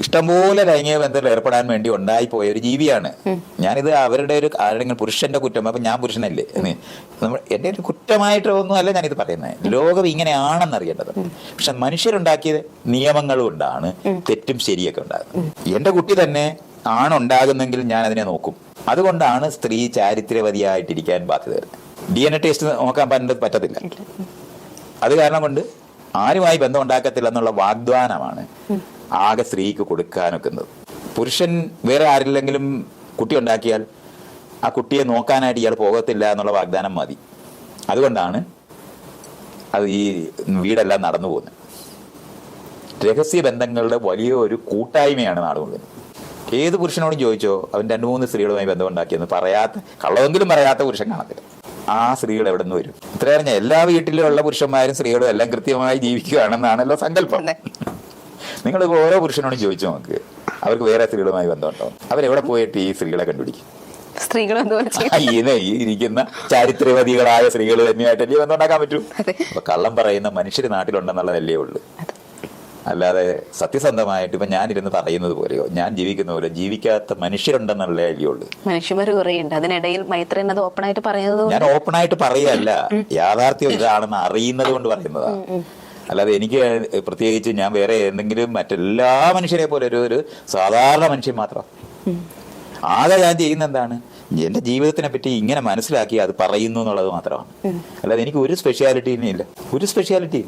ഇഷ്ടംപോലെ ലൈംഗിക ബന്ധത്തിൽ ഏർപ്പെടാൻ വേണ്ടി ഉണ്ടായിപ്പോയ ഒരു ജീവിയാണ്. ഞാനിത് അവരുടെ ഒരു ആരുടെങ്കിലും പുരുഷന്റെ കുറ്റം, അപ്പൊ ഞാൻ പുരുഷനല്ലേ നമ്മൾ എന്റെ ഒരു കുറ്റമായിട്ട് ഒന്നും അല്ല ഞാനിത് പറയുന്നത്. ലോകം ഇങ്ങനെയാണെന്ന് അറിയേണ്ടത്. പക്ഷെ മനുഷ്യരുണ്ടാക്കിയ നിയമങ്ങൾ കൊണ്ടാണ് തെറ്റും ശരിയൊക്കെ ഉണ്ടാകുന്നത്. എന്റെ കുട്ടി തന്നെ ആണുണ്ടാകുന്നെങ്കിൽ ഞാൻ അതിനെ നോക്കും. അതുകൊണ്ടാണ് സ്ത്രീ ചാരിത്രവതിയായിട്ടിരിക്കാൻ ബാധ്യത വരുന്നത്. DNA ടെസ്റ്റ് നോക്കാൻ പറ്റത്തില്ല. അത് കാരണം കൊണ്ട് ആരുമായി ബന്ധം ഉണ്ടാക്കത്തില്ല എന്നുള്ള വാഗ്ദാനമാണ് ആകെ സ്ത്രീക്ക് കൊടുക്കാനൊക്കുന്നത്. പുരുഷൻ വേറെ ആരില്ലെങ്കിലും കുട്ടി ഉണ്ടാക്കിയാൽ ആ കുട്ടിയെ നോക്കാനായിട്ട് ഇയാൾ പോകത്തില്ല എന്നുള്ള വാഗ്ദാനം മതി. അതുകൊണ്ടാണ് അത് ഈ വീടെല്ലാം നടന്നു പോകുന്നത്. രഹസ്യ ബന്ധങ്ങളുടെ വലിയ ഒരു കൂട്ടായ്മയാണ് നാട് മുഴുവൻ. ഏത് പുരുഷനോടും ചോദിച്ചോ അവൻ 2-3 സ്ത്രീകളുമായി ബന്ധം ഉണ്ടാക്കിയെന്ന് പറയാത്ത, കള്ളമെങ്കിലും പറയാത്ത പുരുഷൻ കാണത്തില്ല. ആ സ്ത്രീകൾ എവിടെ നിന്ന് വരും? ഇത്ര പറഞ്ഞ എല്ലാ വീട്ടിലുള്ള പുരുഷന്മാരും സ്ത്രീകളും എല്ലാം കൃത്യമായി ജീവിക്കുകയാണെന്നാണല്ലോ സങ്കല്പം. നിങ്ങൾ ഓരോ പുരുഷനോടും ചോദിച്ചു നോക്ക്, അവർക്ക് വേറെ സ്ത്രീകളുമായി ബന്ധമുണ്ടോ? അവരെവിടെ പോയിട്ട് ഈ സ്ത്രീകളെ കണ്ടുപിടിക്കും? ഈ ഇരിക്കുന്ന ചാരിത്രവതികളായ സ്ത്രീകൾ തന്നെയായിട്ടല്ലേ ബന്ധം ഉണ്ടാക്കാൻ പറ്റൂ? അപ്പൊ കള്ളം പറയുന്ന മനുഷ്യർ നാട്ടിലുണ്ടെന്നുള്ളതല്ലേ ഉള്ളു. അല്ലാതെ സത്യസന്ധമായിട്ട് ഇപ്പൊ ഞാനിരുന്ന് പറയുന്നത് പോലെയോ ഞാൻ ജീവിക്കുന്ന പോലെ ജീവിക്കാത്ത മനുഷ്യരുണ്ടെന്നുള്ളതേ ഉള്ളൂ. മനുഷ്യന്മാർ കുറേയുണ്ട്. അതിനിടയിൽ മൈത്രൻ അത് ഓപ്പണായിട്ട് പറയുന്നത് ഞാൻ ഓപ്പണായിട്ട് പറയല്ല, യാഥാർത്ഥ്യം ഇതാണെന്ന് അറിയുന്നത് കൊണ്ട് പറയുന്നതാണ്. അല്ലാതെ എനിക്ക് പ്രത്യേകിച്ച് ഞാൻ വേറെ എന്തെങ്കിലും മറ്റെല്ലാ മനുഷ്യരെ പോലെ ഒരു സാധാരണ മനുഷ്യൻ മാത്രം. ആകെ ഞാൻ ചെയ്യുന്ന എന്താണ്, എന്റെ ജീവിതത്തിനെ പറ്റി ഇങ്ങനെ മനസ്സിലാക്കി അത് പറയുന്നു എന്നുള്ളത് മാത്രമാണ്. അല്ലാതെ എനിക്ക് ഒരു സ്പെഷ്യാലിറ്റി ഇല്ല, ഒരു സ്പെഷ്യാലിറ്റി.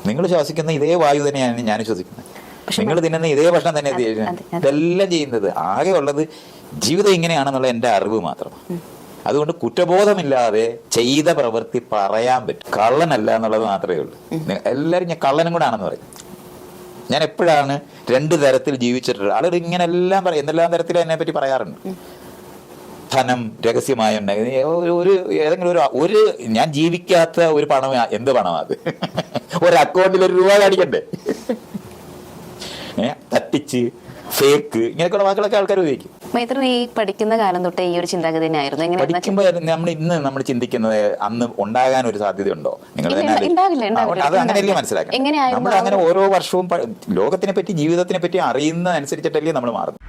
നിങ്ങൾ ശ്വസിക്കുന്ന ഇതേ വായു തന്നെയാണ് ഞാൻ ശ്വസിക്കുന്നത്. നിങ്ങൾ തിന്നുന്ന ഇതേ ഭക്ഷണം തന്നെ ഇതെല്ലാം ചെയ്യുന്നത്. ആകെ ഉള്ളത് ജീവിതം ഇങ്ങനെയാണെന്നുള്ള എന്റെ അറിവ് മാത്രമാണ്. അതുകൊണ്ട് കുറ്റബോധമില്ലാതെ ചെയ്ത പ്രവൃത്തി പറയാൻ പറ്റും. കള്ളനല്ല എന്നുള്ളത് മാത്രമേ ഉള്ളൂ. എല്ലാവരും ഞാൻ കള്ളനും കൂടെ ആണെന്ന് പറയും. ഞാൻ എപ്പോഴാണ് 2 തരത്തിൽ ജീവിച്ചിട്ടുള്ളത്. ആളുകൾ ഇങ്ങനെ എല്ലാം പറയും, എന്തെല്ലാം തരത്തിൽ എന്നെ പറ്റി പറയാറുണ്ട്. ധനം രഹസ്യമായി ഉണ്ടായി ഒരു ഏതെങ്കിലും ഒരു ഞാൻ ജീവിക്കാത്ത ഒരു പണം, എന്ത് പണം അത്? ഒരു അക്കൗണ്ടിൽ 1 രൂപ കാണിക്കണ്ടേ? തട്ടിച്ച് ഫേക്ക് ഇങ്ങനെയൊക്കെയുള്ള വാക്കുകളൊക്കെ ആൾക്കാർ ഉപയോഗിക്കും. മൈത്രൻ ഈ പഠിക്കുന്ന കാലം തൊട്ടേ ഈ ഒരു ചിന്താഗതി തന്നെയായിരുന്നു? പഠിക്കുമ്പോൾ നമ്മൾ ചിന്തിക്കുന്നത് അന്ന് ഉണ്ടാകാൻ ഒരു സാധ്യതയുണ്ടോ? നിങ്ങൾ തന്നെ അത് അങ്ങനെയല്ലേ മനസ്സിലാക്കണം. നമ്മൾ അങ്ങനെ ഓരോ വർഷവും ലോകത്തിനെ പറ്റി ജീവിതത്തിനെ പറ്റി അറിയുന്ന അനുസരിച്ചിട്ടല്ലേ നമ്മൾ മാറുന്നത്.